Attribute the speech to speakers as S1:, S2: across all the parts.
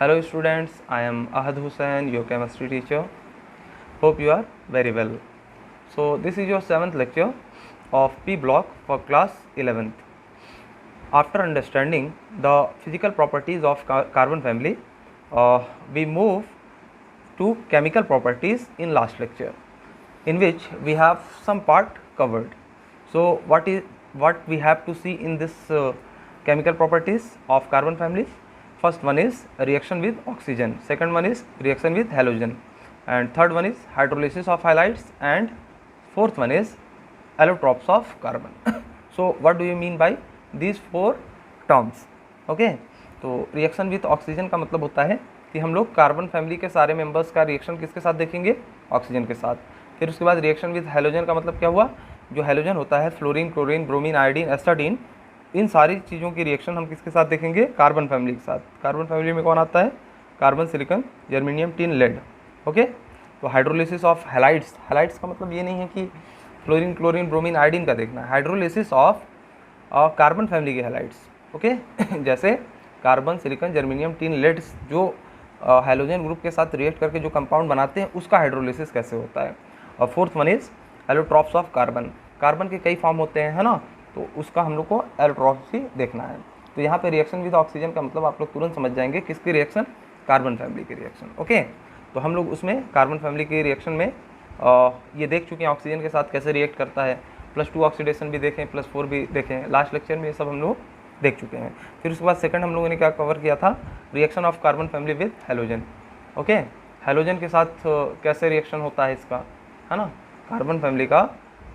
S1: Hello students, I am Ahad Hussain, your chemistry teacher. Hope you are very well. So this is your 7th lecture of P block for class 11th. After understanding the physical properties of carbon family, we move to chemical properties in last lecture, in which we have some part covered. So what we have to see in this chemical properties of carbon family? First one is reaction with oxygen, second one is reaction with halogen, and third one is hydrolysis of halides, and fourth one is allotropes of carbon. So what do you mean by these four terms? Okay, तो reaction with oxygen का मतलब होता है कि हम लोग carbon family के सारे मेंबर्स का रिएक्शन किसके साथ देखेंगे? ऑक्सीजन के साथ। फिर उसके बाद रिएक्शन विथ हेलोजन का मतलब क्या हुआ? जो हेलोजन होता है फ्लोरीन, क्लोरीन, ब्रोमीन, आयोडीन, एस्टाडीन, इन सारी चीज़ों की रिएक्शन हम किसके साथ देखेंगे? कार्बन फैमिली के साथ। कार्बन फैमिली में कौन आता है? Carbon, silicon, germanium, tin, lead. Okay, तो हाइड्रोलिसिस ऑफ हैलाइड्स, हैलाइड्स का मतलब ये नहीं है कि फ्लोरीन, क्लोरीन, ब्रोमीन, आयोडीन का देखना है, हाइड्रोलिसिस ऑफ कार्बन फैमिली के हैलाइड्स। ओके, जैसे carbon, silicon, germanium, tin, lead जो हैलोजन ग्रुप के साथ रिएक्ट करके जो कंपाउंड बनाते हैं उसका हाइड्रोलिसिस कैसे होता है। और fourth one is allotropes of carbon. Carbon के कई फॉर्म होते हैं, है ना, तो उसका हम लोग को एलोट्रॉप्स ही देखना है। तो यहाँ पे रिएक्शन विद ऑक्सीजन का मतलब आप लोग तुरंत समझ जाएंगे किसकी रिएक्शन? कार्बन फैमिली की रिएक्शन। ओके, तो हम लोग उसमें कार्बन फैमिली की रिएक्शन में ये देख चुके हैं ऑक्सीजन के साथ कैसे रिएक्ट करता है। +2 ऑक्सीडेशन भी देखें, +4 भी देखें, लास्ट लेक्चर में ये सब हम लोग देख चुके हैं। फिर उसके बाद सेकंड हम लोगों ने क्या कवर किया था? Reaction of carbon family with halogen. Okay, halogen के साथ कैसे रिएक्शन होता है इसका, है ना, कार्बन फैमिली का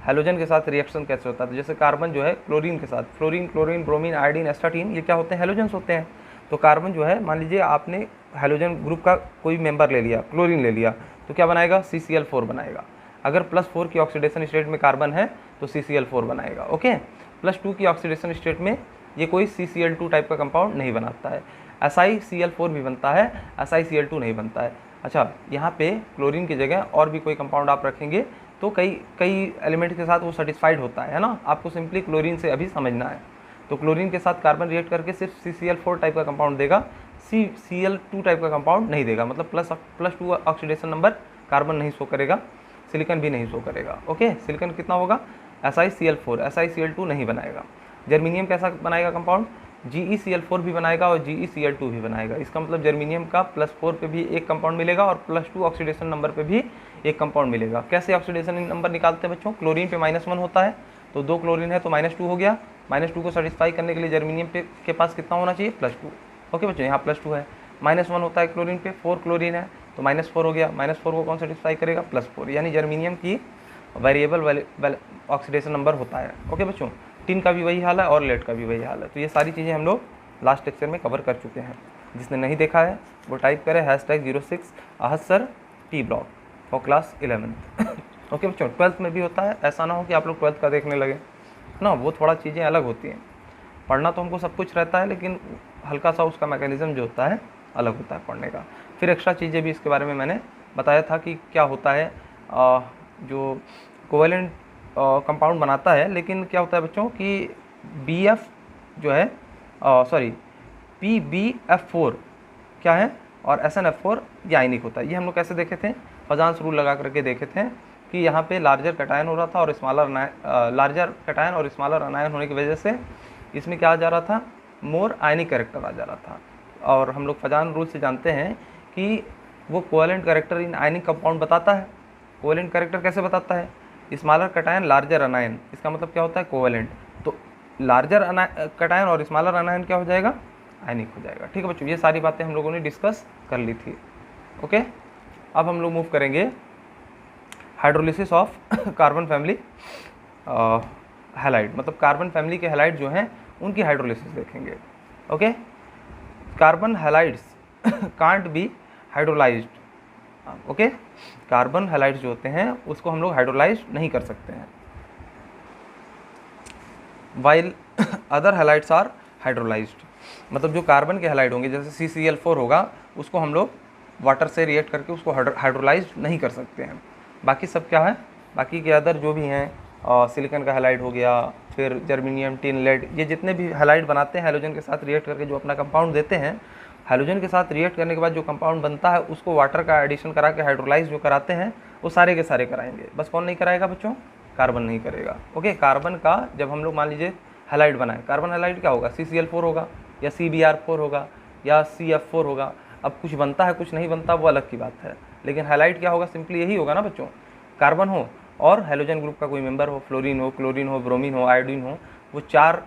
S1: हेलोजन के साथ रिएक्शन कैसे होता है। तो जैसे कार्बन जो है क्लोरीन के साथ, fluorine, chlorine, bromine, iodine, astatine, ये क्या होते हैं? हेलोजन्स होते हैं। तो कार्बन जो है, मान लीजिए आपने हेलोजन ग्रुप का कोई मेंबर ले लिया, क्लोरीन ले लिया, तो क्या बनाएगा? CCl4 बनाएगा। अगर +4 की ऑक्सीडेशन स्टेट में कार्बन है तो CCl4 बनाएगा। ओके, +2 की ऑक्सीडेशन स्टेट में ये कोई CCl2 टाइप का कंपाउंड नहीं बनाता है। SiCl4 भी बनता है, SiCl2 नहीं बनता है। अच्छा, यहाँ पे क्लोरीन की जगह और भी कोई कंपाउंड आप रखेंगे तो कई एलिमेंट के साथ वो सेटिस्फाइड होता है ना। आपको सिंपली क्लोरीन से अभी समझना है। तो क्लोरीन के साथ कार्बन रिएक्ट करके सिर्फ CCl4 टाइप का कंपाउंड देगा, CCl2 टाइप का कंपाउंड नहीं देगा। मतलब +2 ऑक्सीडेशन नंबर कार्बन नहीं शो करेगा, सिलिकॉन भी नहीं शो करेगा। ओके, सिलिकॉन कितना होगा? SiCl4, SiCl2 नहीं बनाएगा। जर्मेनियम कैसा बनाएगा कंपाउंड? GeCl4 भी बनाएगा और GeCl2 भी बनाएगा। इसका मतलब जर्मेनियम का +4 पे भी एक कंपाउंड मिलेगा और +2 ऑक्सीडेशन नंबर पे भी एक कंपाउंड मिलेगा। कैसे ऑक्सीडेशन नंबर निकालते हैं बच्चों? क्लोरीन पे -1 होता है, तो 2 क्लोरीन है तो -2 हो गया। -2 को सेटिस्फाई करने के लिए जर्मेनियम के पास कितना होना चाहिए? +2। ओके बच्चों, यहाँ +2 है। -1 होता है क्लोरीन पे, 4 क्लोरीन है तो -4 हो गया। -4 को कौन सेटिस्फाई करेगा? +4। यानी जर्मेनियम की वेरिएबल ऑक्सीडेशन नंबर होता है। ओके बच्चों, टिन का भी वही हाल है और लेड का भी वही हाल है। तो ये सारी चीज़ें हम लोग लास्ट लेक्चर में कवर कर चुके हैं। जिसने नहीं देखा है वो टाइप करे #06 Ahad sir P block for class 11th। Okay बच्चों, 12th में भी होता है, ऐसा ना हो कि आप लोग 12th का देखने लगे ना, वो थोड़ा चीज़ें अलग होती हैं। पढ़ना तो हमको सब कुछ रहता है, लेकिन हल्का सा उसका मैकेनिज़्म जो होता है अलग होता है पढ़ने का। फिर एक्स्ट्रा चीज़ें भी इसके बारे में मैंने बताया था कि क्या होता है जो कोवेलेंट कंपाउंड बनाता है। लेकिन क्या होता है बच्चों कि BF जो है PbF4 क्या है और SnF4 ये आयनिक होता है। ये हम लोग कैसे देखे थे? फजांस रूल लगा करके देखे थे कि यहाँ पे लार्जर कैटायन हो रहा था और लार्जर कैटायन और स्मॉलर अनायन होने की वजह से इसमें क्या आ जा रहा था? मोर आयनिक कैरेक्टर आ जा रहा था। और हम लोग फजान रूल से जानते हैं कि वो covalent character in ionic compound बताता है। कोवेलेंट कैरेक्टर कैसे बताता है? स्मॉलर कैटायन, लार्जर अनायन, इसका मतलब क्या होता है? कोवेलेंट। तो लार्जर कैटायन और स्मॉलर अनायन क्या हो जाएगा? आयनिक हो जाएगा। ठीक है बच्चों, ये सारी बातें हम लोगों ने डिस्कस कर ली थी। ओके, अब हम लोग मूव करेंगे hydrolysis of carbon family halide. मतलब कार्बन फैमिली के हैलाइड जो हैं उनकी हाइड्रोलिसिस देखेंगे। Okay, carbon halides can't be hydrolysed. Okay, carbon halides जो होते हैं उसको हम लोग हाइड्रोलाइज नहीं कर सकते हैं, while other halides are hydrolysed. मतलब जो कार्बन के हैलाइड होंगे जैसे CCl4 होगा, उसको हम लोग वाटर से रिएक्ट करके उसको हाइड्रोलाइज नहीं कर सकते हैं। बाकी सब क्या है? बाकी के अदर जो भी हैं, सिलिकॉन का हैलाइड हो गया, फिर जर्मेनियम, टिन, लेड, ये जितने भी हैलाइड बनाते हैं हेलोजन के साथ रिएक्ट करके जो अपना कंपाउंड देते हैं, हाइड्रोजन के साथ रिएक्ट करने के बाद जो कंपाउंड बनता है उसको वाटर का एडिशन करा के हाइड्रोलाइज जो कराते हैं वो सारे के सारे कराएंगे। बस कौन नहीं कराएगा बच्चों? कार्बन नहीं करेगा। ओके, कार्बन का जब हम लोग मान लीजिए हैलाइड बनाए, कार्बन हैलाइड क्या होगा? CCl4 होगा या CBr4 होगा या CF4 होगा। अब कुछ बनता है कुछ नहीं बनता वो अलग की बात है, लेकिन हैलाइड क्या होगा? सिंपली यही होगा ना बच्चों, कार्बन हो और हाइड्रोजन ग्रुप का कोई मेंबर हो, फ्लोरीन हो, क्लोरीन हो, ब्रोमीन हो, आयोडीन हो, वो 4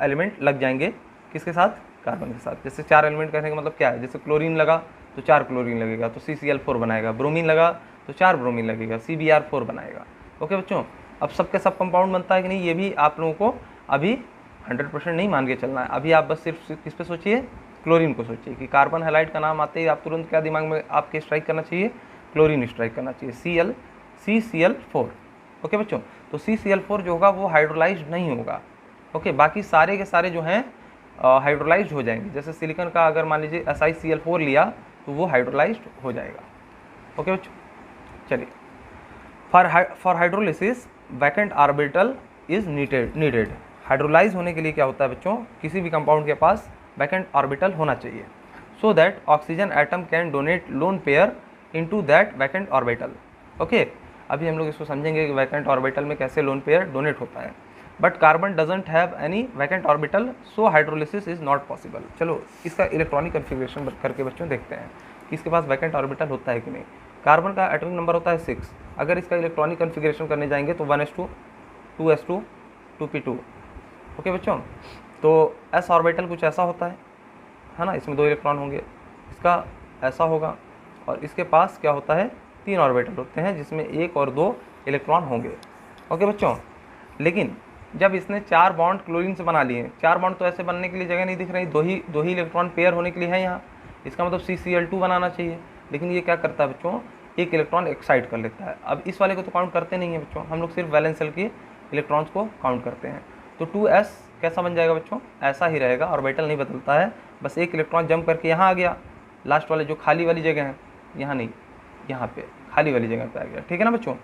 S1: एलिमेंट लग जाएंगे किसके साथ? कार्बन के साथ। जैसे 4 एलिमेंट कहने का मतलब क्या है? जैसे क्लोरीन लगा तो 4 क्लोरीन लगेगा तो CCl4 बनाएगा, ब्रोमीन लगा तो 4 ब्रोमीन लगेगा, CBr4 बनाएगा। ओके बच्चों, अब सबके सब कंपाउंड बनता है कि नहीं, ये भी आप लोगों को अभी 100% नहीं मान के चलना है। अभी आप बस सिर्फ किस पे सोचिए? क्लोरीन को सोचिए कि कार्बन हैलाइड का नाम आते ही आप तुरंत क्या दिमाग में आपके स्ट्राइक करना चाहिए? क्लोरीन स्ट्राइक करना चाहिए, CCl4। ओके बच्चों, तो CCl4 जो होगा वो हाइड्रोलाइज्ड नहीं होगा। ओके, बाकी सारे के सारे जो हैं हाइड्रोलाइज्ड हो जाएंगे। जैसे सिलिकॉन का अगर मान लीजिए SiCl4 लिया तो वो हाइड्रोलाइज्ड हो जाएगा। ओके बच्चों, चलिए, for hydrolysis vacant orbital is needed. Hydrolyse होने के लिए क्या होता है बच्चों? किसी भी कंपाउंड के पास वैकेंट ऑर्बिटल होना चाहिए, so that oxygen atom can donate lone pair into that vacant orbital. Okay, अभी हम लोग इसको समझेंगे कि वैकेंट ऑर्बिटल में कैसे लोन पेयर डोनेट होता है। But carbon doesn't have any vacant orbital, so hydrolysis is not possible. चलो इसका इलेक्ट्रॉनिक कन्फिग्रेशन करके बच्चों देखते हैं कि इसके पास वैकेंट ऑर्बिटल होता है कि नहीं। कार्बन का एटॉमिक नंबर होता है 6। अगर इसका इलेक्ट्रॉनिक कन्फिग्रेशन करने जाएंगे तो 1s2, 2s2, 2p2। ओके बच्चों, तो s ऑर्बिटल कुछ ऐसा होता है ना, इसमें 2 इलेक्ट्रॉन होंगे, इसका ऐसा होगा, और इसके पास क्या होता है? 3 ऑर्बिटल होते हैं जिसमें 1 और 2 इलेक्ट्रॉन होंगे। ओके बच्चों, लेकिन जब इसने 4 बॉन्ड क्लोरीन से बना लिए, 4 बॉन्ड तो ऐसे बनने के लिए जगह नहीं दिख रही, दो ही इलेक्ट्रॉन पेयर होने के लिए है यहाँ, इसका मतलब CCl2 बनाना चाहिए। लेकिन ये क्या करता है बच्चों? 1 इलेक्ट्रॉन एक्साइट कर लेता है। अब इस वाले को तो काउंट करते नहीं है बच्चों, हम लोग सिर्फ वैलेंस शेल के इलेक्ट्रॉन्स को काउंट करते हैं। तो 2s कैसा बन जाएगा बच्चों? ऐसा ही रहेगा, ऑर्बिटल नहीं बदलता है, बस 1 इलेक्ट्रॉन जंप करके यहाँ आ गया, लास्ट वाले जो खाली वाली जगह है, यहाँ नहीं, यहाँ पे खाली वाली जगह पे आ गया। ठीक है ना बच्चों?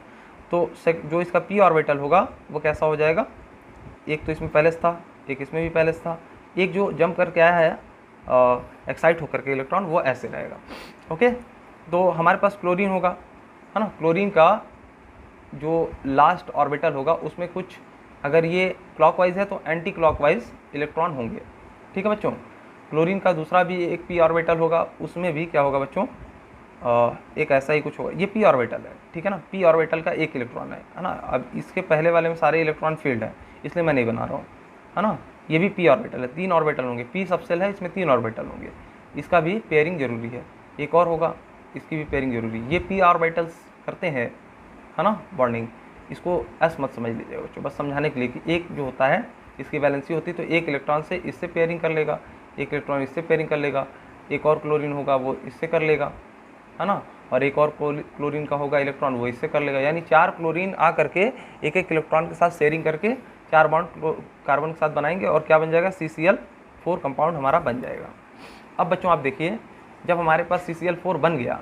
S1: तो जो इसका p ऑर्बिटल होगा वो कैसा हो जाएगा? एक तो इसमें पहले था, एक इसमें भी पहले था, एक जो जंप करके आया है एक्साइट होकर के इलेक्ट्रॉन, वो ऐसे रहेगा। ओके, तो हमारे पास क्लोरीन होगा, है ना। क्लोरीन का जो लास्ट ऑर्बिटल होगा उसमें कुछ, अगर ये क्लॉकवाइज है तो एंटी क्लॉकवाइज इलेक्ट्रॉन होंगे। ठीक है बच्चों, क्लोरीन का दूसरा भी एक p ऑर्बिटल होगा, उसमें भी क्या होगा बच्चों? एक ऐसा ही कुछ होगा, ये p ऑर्बिटल है। ठीक है ना, p ऑर्बिटल का 1 इलेक्ट्रॉन है ना। अब इसके पहले वाले में सारे इलेक्ट्रॉन फील्ड है, इसलिए मैं नहीं बना रहा हूँ, है ना। ये भी p ऑर्बिटल है, 3 ऑर्बिटल होंगे, p सबसेल है, इसमें 3 ऑर्बिटल होंगे, इसका भी पेयरिंग जरूरी है। एक और होगा, इसकी भी पेयरिंग जरूरी है। ये p ऑर्बिटल्स करते हैं, है ना, बॉन्डिंग। इसको s मत समझ लीजिएगा बच्चों, बस समझाने के लिए कि एक जो होता है इसकी वैलेंसी होती है, तो 1 इलेक्ट्रॉन से इससे पेयरिंग कर लेगा, 1 इलेक्ट्रॉन इससे पेयरिंग कर लेगा, एक और क्लोरीन होगा वो इससे कर लेगा, है ना, और एक और क्लोरीन का होगा इलेक्ट्रॉन वो इससे कर लेगा। यानी 4 क्लोरीन आ करके एक इलेक्ट्रॉन के साथ शेयरिंग करके 4 बॉन्ड कार्बन के साथ बनाएंगे और क्या बन जाएगा? CCl4 कंपाउंड हमारा बन जाएगा। अब बच्चों आप देखिए, जब हमारे पास CCl4 बन गया,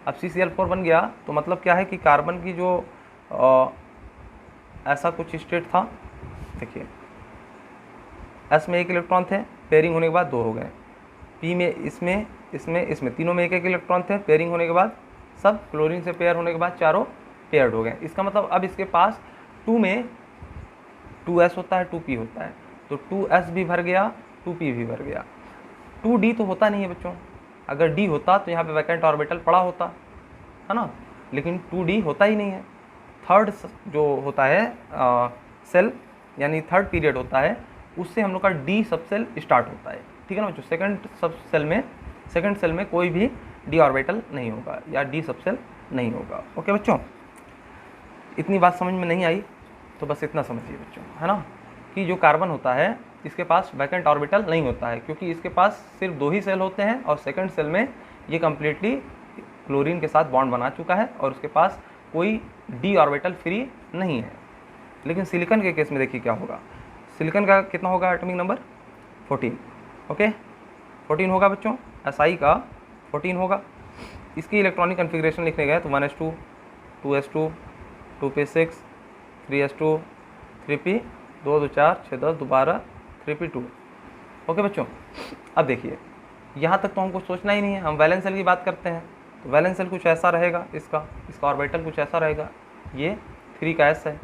S1: अब CCl4 बन गया तो मतलब क्या है कि कार्बन की जो ऐसा कुछ स्टेट था, देखिए S में 1 इलेक्ट्रॉन थे, पेयरिंग होने के बाद 2 हो गए, P में इसमें तीनों में 1 इलेक्ट्रॉन थे, पेयरिंग होने के बाद सब क्लोरीन से पेयर होने के बाद चारों पेयर्ड हो गए। इसका मतलब अब इसके पास 2 में 2s होता है, 2p होता है, तो 2s भी भर गया, 2p भी भर गया। 2d तो होता नहीं है बच्चों, अगर d होता तो यहाँ पे वैकेंट ऑर्बिटल पड़ा होता, है ना, लेकिन 2d होता ही नहीं है। थर्ड जो होता है सेल, यानी थर्ड पीरियड होता है, उससे हम लोग का d सब सेल स्टार्ट होता है। ठीक है ना बच्चों, सेकंड सेल में कोई भी d ऑर्बिटल नहीं होगा या d सब सेल नहीं होगा। ओके बच्चों, इतनी बात समझ में नहीं आई तो बस इतना समझिए बच्चों, है ना, कि जो कार्बन होता है इसके पास वैकेंट ऑर्बिटल नहीं होता है, क्योंकि इसके पास सिर्फ 2 ही सेल होते हैं और सेकंड सेल में ये कम्प्लीटली क्लोरीन के साथ बॉन्ड बना चुका है और उसके पास कोई d ऑर्बिटल फ्री नहीं है। लेकिन सिलिकॉन के केस में देखिए क्या होगा, सिलिकॉन का कितना होगा एटॉमिक नंबर? 14। ओके, 14 होगा बच्चों, Si का 14 होगा। इसकी इलेक्ट्रॉनिक कन्फिग्रेशन लिखने गए तो 1s2, 2s2, 2p6, 3s2, 3p, 2 2 4 6 10 दोबारा 3p2। ओके बच्चों, अब देखिए यहाँ तक तो हमको सोचना ही नहीं है, हम वैलेंस शेल की बात करते हैं। तो वैलेंस शेल कुछ ऐसा रहेगा, इसका ऑर्बिटल कुछ ऐसा रहेगा, ये 3 का S है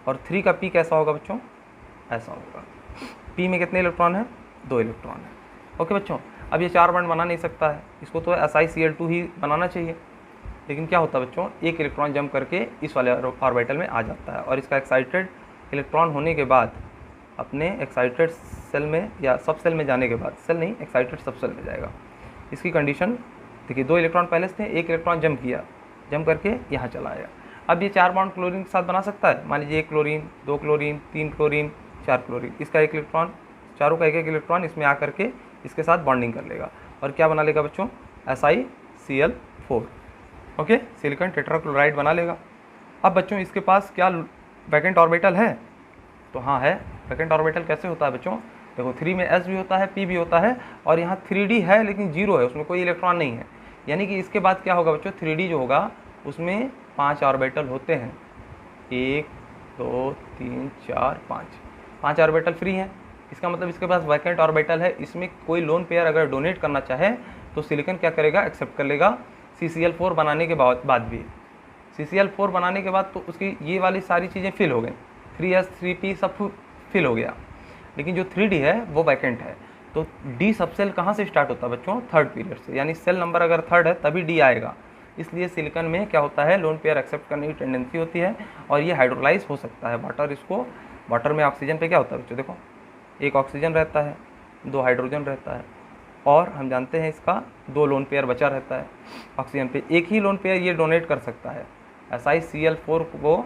S1: और 3 का P कैसा होगा बच्चों, ऐसा होगा। P में कितने इलेक्ट्रॉन है, 2 इलेक्ट्रॉन है। ओके बच्चों, अब ये 4 बॉन्ड बना नहीं सकता है, इसको तो SiCl2 ही बनाना चाहिए, लेकिन क्या होता है बच्चों, एक इलेक्ट्रॉन जंप करके इस वाले ऑर्बिटल में आ जाता है और इसका एक्साइटेड इलेक्ट्रॉन होने के बाद अपने एक्साइटेड सेल में या सब सेल में जाने के बाद, सेल नहीं एक्साइटेड सब सेल में जाएगा। इसकी कंडीशन देखिए, 2 इलेक्ट्रॉन पहले से थे, एक इलेक्ट्रॉन जंप किया, जंप करके यहाँ चला आया। अब ये 4 बॉन्ड क्लोरीन के साथ बना सकता है, मान लीजिए 1 क्लोरीन, 2 क्लोरीन, 3 क्लोरीन, 4 क्लोरीन, इसका 1 इलेक्ट्रॉन, चारों का 1 इलेक्ट्रॉन इसमें आ करके इसके साथ बॉन्डिंग कर लेगा और क्या बना लेगा बच्चों, SiCl4। ओके, सिलिकॉन टेट्राक्लोराइड बना लेगा। अब बच्चों इसके पास क्या वैकेंट ऑर्बिटल है, तो हाँ है। वैकेंट ऑर्बिटल कैसे होता है बच्चों, देखो 3 में S भी होता है, P भी होता है और यहाँ 3D है लेकिन 0 है, उसमें कोई इलेक्ट्रॉन नहीं है। यानी कि इसके बाद क्या होगा बच्चों, 3D जो होगा उसमें 5 ऑर्बिटल होते हैं, 1 2 3 4 5 ऑर्बिटल फ्री हैं। इसका मतलब इसके पास वैकेंट ऑर्बिटल है, इसमें कोई लोन पेयर अगर डोनेट करना चाहे तो सिलिकॉन क्या करेगा, एक्सेप्ट कर लेगा। CCl4 बनाने के बाद भी, CCl4 बनाने के बाद तो उसकी ये वाली सारी चीज़ें फिल हो गई, 3S 3P सब फिल हो गया, लेकिन जो 3D है वो वैकेंट है। तो D सब सेल कहाँ से स्टार्ट होता है बच्चों, 3rd पीरियड से, यानी सेल नंबर अगर 3rd है तभी D आएगा। इसलिए सिलिकॉन में क्या होता है, लोन पेयर एक्सेप्ट करने की टेंडेंसी होती है और ये हाइड्रोलाइज हो सकता है। वाटर में ऑक्सीजन पे क्या होता है बच्चों, देखो 1 ऑक्सीजन रहता है, 2 हाइड्रोजन रहता है और हम जानते हैं इसका 2 लोन पेयर बचा रहता है। ऑक्सीजन पे 1 ही लोन पेयर ये डोनेट कर सकता है। SiCl4 को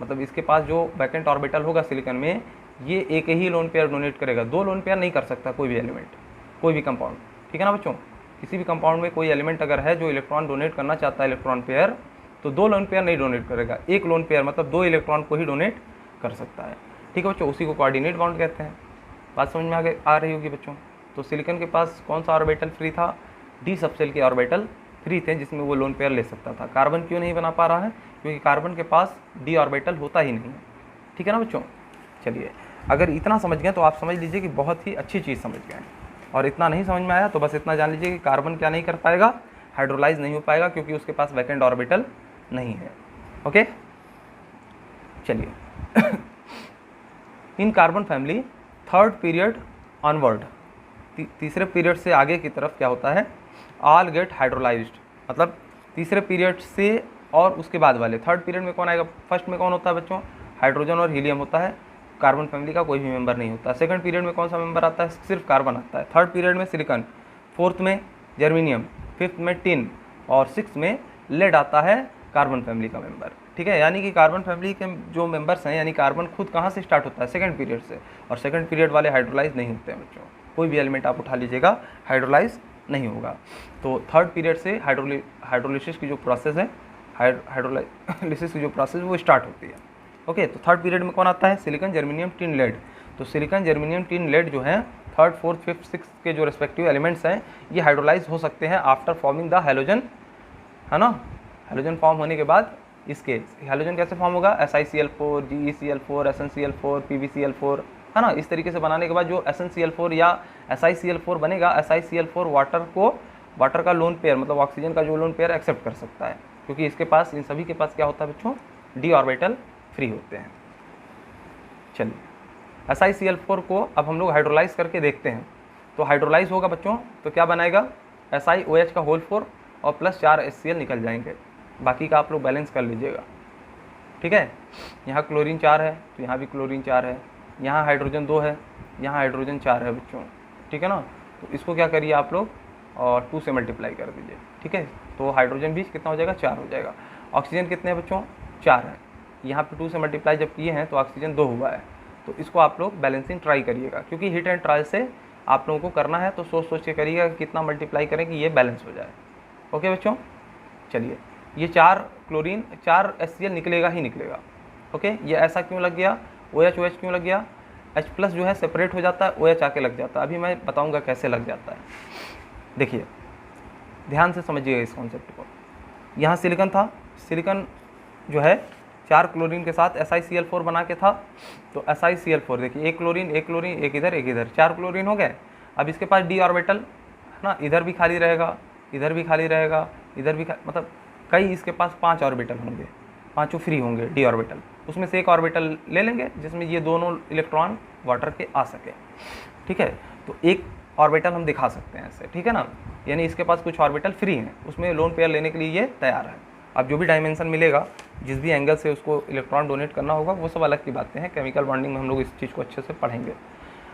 S1: मतलब इसके पास जो वैकेंट ऑर्बिटल होगा सिलिकॉन में, ये 1 ही लोन पेयर डोनेट करेगा, 2 लोन पेयर नहीं कर सकता कोई भी एलिमेंट, कोई भी कंपाउंड, ठीक है ना बच्चों। किसी भी कंपाउंड में कोई एलिमेंट अगर है जो इलेक्ट्रॉन डोनेट करना चाहता है इलेक्ट्रॉन पेयर, तो 2 लोन पेयर नहीं डोनेट करेगा, 1 लोन पेयर मतलब 2 इलेक्ट्रॉन को ही डोनेट कर सकता है, ठीक है बच्चों। उसी को कोऑर्डिनेट बॉन्ड कहते हैं। बात समझ में आ रही होगी बच्चों। तो सिलिकॉन के पास कौन सा ऑर्बिटल फ्री था, D सबसेल के ऑर्बिटल फ्री थे जिसमें वो लोन पेयर ले सकता था। कार्बन क्यों नहीं बना पा रहा है, क्योंकि कार्बन के पास D ऑर्बिटल होता ही नहीं है, ठीक है ना बच्चों। चलिए, अगर इतना समझ गए तो आप समझ लीजिए कि बहुत ही अच्छी चीज़ समझ गए, और इतना नहीं समझ में आया तो बस इतना जान लीजिए कि कार्बन क्या नहीं कर पाएगा, हाइड्रोलाइज नहीं हो पाएगा, क्योंकि उसके पास वैकेंट ऑर्बिटल नहीं है। ओके, चलिए इन carbon family 3rd period onward, तीसरे पीरियड से आगे की तरफ क्या होता है, ऑल गेट हाइड्रोलाइज्ड, मतलब तीसरे पीरियड से और उसके बाद वाले 3rd पीरियड में कौन आएगा, फर्स्ट में कौन होता है बच्चों, हाइड्रोजन और हीलियम होता है, कार्बन फैमिली का कोई भी मेंबर नहीं होता। 2nd पीरियड में कौन सा मेंबर आता है, सिर्फ कार्बन आता है। 3rd पीरियड में सिलिकॉन, 4th में जर्मेनियम, 5th में टिन और 6th में लेड आता है, कार्बन फैमिली का मेंबर, ठीक है। यानी कि कार्बन फैमिली के जो मेंबर्स हैं, यानी कार्बन खुद कहाँ से स्टार्ट होता है, 2nd पीरियड से, और 2nd पीरियड वाले हाइड्रोलाइज नहीं होते हैं बच्चों। कोई भी एलिमेंट आप उठा लीजिएगा हाइड्रोलाइज नहीं होगा। तो 3rd पीरियड से हाइड्रोलिसिस की जो प्रोसेस है, हाइड्रोलाइसिस की जो प्रोसेस वो स्टार्ट होती है। ओके, तो 3rd पीरियड में कौन आता है, सिलिकॉन, जर्मेनियम, टिन, लेड। तो सिलिकॉन, जर्मेनियम, टिन, लेड जो है 3rd, 4th, 5th, 6th के जो रेस्पेक्टिव एलिमेंट्स हैं, ये हाइड्रोलाइज हो सकते हैं आफ्टर फॉर्मिंग द हैलोजन, है ना। हैलोजन फॉर्म होने के बाद इसके हैलोजन कैसे फॉर्म होगा, SiCl4, GeCl4, SnCl4, PbCl4, है ना। इस तरीके से बनाने के बाद जो SnCl4 या SiCl4 बनेगा, SiCl4 वाटर का लोन पेयर मतलब ऑक्सीजन का जो लोन पेयर एक्सेप्ट कर सकता है, क्योंकि इसके पास, इन सभी के पास क्या होता है बच्चों, D ऑर्बिटल फ्री होते हैं। चलिए, SiCl4 को अब हम लोग हाइड्रोलाइज करके देखते हैं। तो हाइड्रोलाइज होगा बच्चों तो क्या बनाएगा, SiOH का होल 4 और प्लस 4 HCl निकल जाएंगे, बाकी का आप लोग बैलेंस कर लीजिएगा, ठीक है। यहाँ क्लोरीन 4 है तो यहाँ भी क्लोरीन 4 है, यहाँ हाइड्रोजन 2 है, यहाँ हाइड्रोजन 4 है बच्चों, ठीक है ना। तो इसको क्या करिए आप लोग, और 2 से मल्टीप्लाई कर दीजिए, ठीक है। तो हाइड्रोजन भी कितना हो जाएगा, 4 हो जाएगा। ऑक्सीजन कितने हैं बच्चों, 4 है, यहाँ पे 2 से मल्टीप्लाई जब किए हैं तो ऑक्सीजन 2 हुआ है। तो इसको आप लोग बैलेंसिंग ट्राई करिएगा, क्योंकि हिट एंड ट्रायल से आप लोगों को करना है, तो सोच सोच के करिएगा कि कितना मल्टीप्लाई करें कि ये बैलेंस हो जाए। ओके बच्चों, चलिए, ये 4 क्लोरीन 4 HCl निकलेगा ही निकलेगा। ओके, ये ऐसा क्यों लग गया, OH OH क्यों लग गया, H+ जो है सेपरेट हो जाता है, OH आके लग जाता है। अभी मैं बताऊंगा कैसे लग जाता है, देखिए ध्यान से समझिएगा इस कॉन्सेप्ट को। यहाँ सिलिकॉन था, सिलिकॉन जो है 4 क्लोरीन के साथ SiCl4 बना के था, तो SiCl4 देखिए, एक क्लोरीन एक इधर 4 क्लोरीन हो गए। अब इसके पास D ऑर्बिटल ना, इधर भी खाली रहेगा, इधर भी खाली रहेगा, इधर भी मतलब कई इसके पास 5 ऑर्बिटल होंगे, पांचों फ्री होंगे डी ऑर्बिटल, उसमें से एक ऑर्बिटल ले लेंगे जिसमें ये दोनों इलेक्ट्रॉन वाटर के आ सके, ठीक है। तो एक ऑर्बिटल हम दिखा सकते हैं ऐसे, ठीक है ना, यानी इसके पास कुछ ऑर्बिटल फ्री हैं, उसमें लोन पेयर लेने के लिए ये तैयार है। अब जो भी डायमेंशन मिलेगा, जिस भी एंगल से उसको इलेक्ट्रॉन डोनेट करना होगा, वो सब अलग की बातें हैं, केमिकल बॉन्डिंग में हम लोग इस चीज़ को अच्छे से पढ़ेंगे।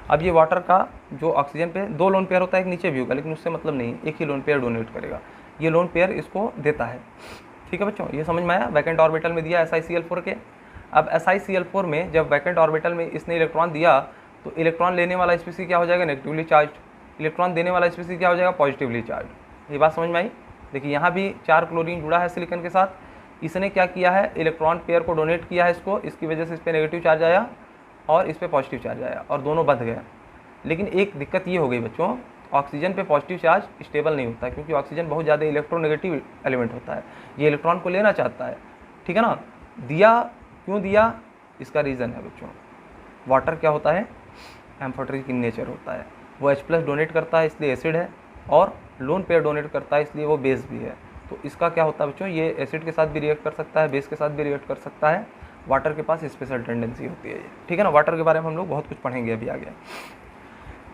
S1: अब ये वाटर का जो ऑक्सीजन पे 2 लोन पेयर होता है, एक नीचे भी होगा, लेकिन उससे मतलब नहीं, एक ही लोन पेयर डोनेट करेगा, ये लोन पेयर इसको देता है, ठीक है बच्चों। ये समझ में आया। वैकेंट ऑर्बिटल में दिया SiCl4 के। अब SiCl4 में जब वैकेंट ऑर्बिटल में इसने इलेक्ट्रॉन दिया, तो इलेक्ट्रॉन लेने वाला स्पीसीज क्या हो जाएगा, नेगेटिवली चार्ज, इलेक्ट्रॉन देने वाला स्पीसीज क्या हो जाएगा, पॉजिटिवली चार्ज। ये बात समझ में आई। देखिए यहाँ भी 4 क्लोरीन जुड़ा है सिलिकॉन के साथ, इसने क्या किया है, इलेक्ट्रॉन पेयर को डोनेट किया है इसको, इसकी वजह से इस पर नेगेटिव चार्ज आया और इस पर पॉजिटिव चार्ज आया और दोनों बंध गए। लेकिन एक दिक्कत ये हो गई बच्चों, ऑक्सीजन पे पॉजिटिव चार्ज स्टेबल नहीं होता है, क्योंकि ऑक्सीजन बहुत ज़्यादा इलेक्ट्रोनेगेटिव एलिमेंट होता है, ये इलेक्ट्रॉन को लेना चाहता है, ठीक है ना। दिया, क्यों दिया, इसका रीज़न है बच्चों, वाटर क्या होता है, एम्फोटेरिक इन नेचर होता है, वो H+ डोनेट करता है इसलिए एसिड है, और लोन पेयर डोनेट करता है इसलिए वो बेस भी है। तो इसका क्या होता है बच्चों, ये एसिड के साथ भी रिएक्ट कर सकता है, बेस के साथ भी रिएक्ट कर सकता है, वाटर के पास स्पेशल टेंडेंसी होती है ये, ठीक है ना। वाटर के बारे में हम लोग बहुत कुछ पढ़ेंगे अभी आगे,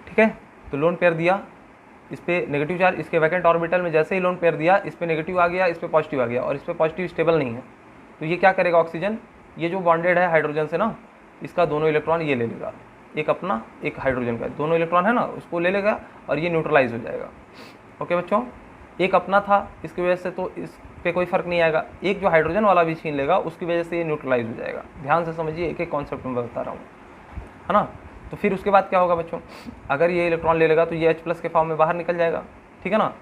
S1: ठीक है। तो लोन पेयर दिया, इस पर नेगेटिव चार्ज, इसके वैकेंट ऑर्बिटल में जैसे ही लोन पेयर दिया, इस पर नेगेटिव आ गया, इस पर पॉजिटिव आ गया, और इस पर पॉजिटिव स्टेबल नहीं है, तो ये क्या करेगा, ऑक्सीजन ये जो बॉन्डेड है हाइड्रोजन से ना, इसका दोनों इलेक्ट्रॉन ये ले लेगा, एक अपना एक हाइड्रोजन का, दोनों इलेक्ट्रॉन है ना, उसको ले लेगा और ये न्यूट्रलाइज हो जाएगा। ओके बच्चों, एक अपना था, इसकी वजह से तो इस पे कोई फर्क नहीं आएगा, एक जो हाइड्रोजन वाला भी छीन लेगा, उसकी वजह से ये न्यूट्रलाइज हो जाएगा। ध्यान से समझिए, एक एक कॉन्सेप्ट में बता रहा हूँ, है ना। तो फिर उसके बाद क्या होगा बच्चों, अगर ये इलेक्ट्रॉन ले लेगा तो ये H+ के फॉर्म में बाहर निकल जाएगा, ठीक है ना,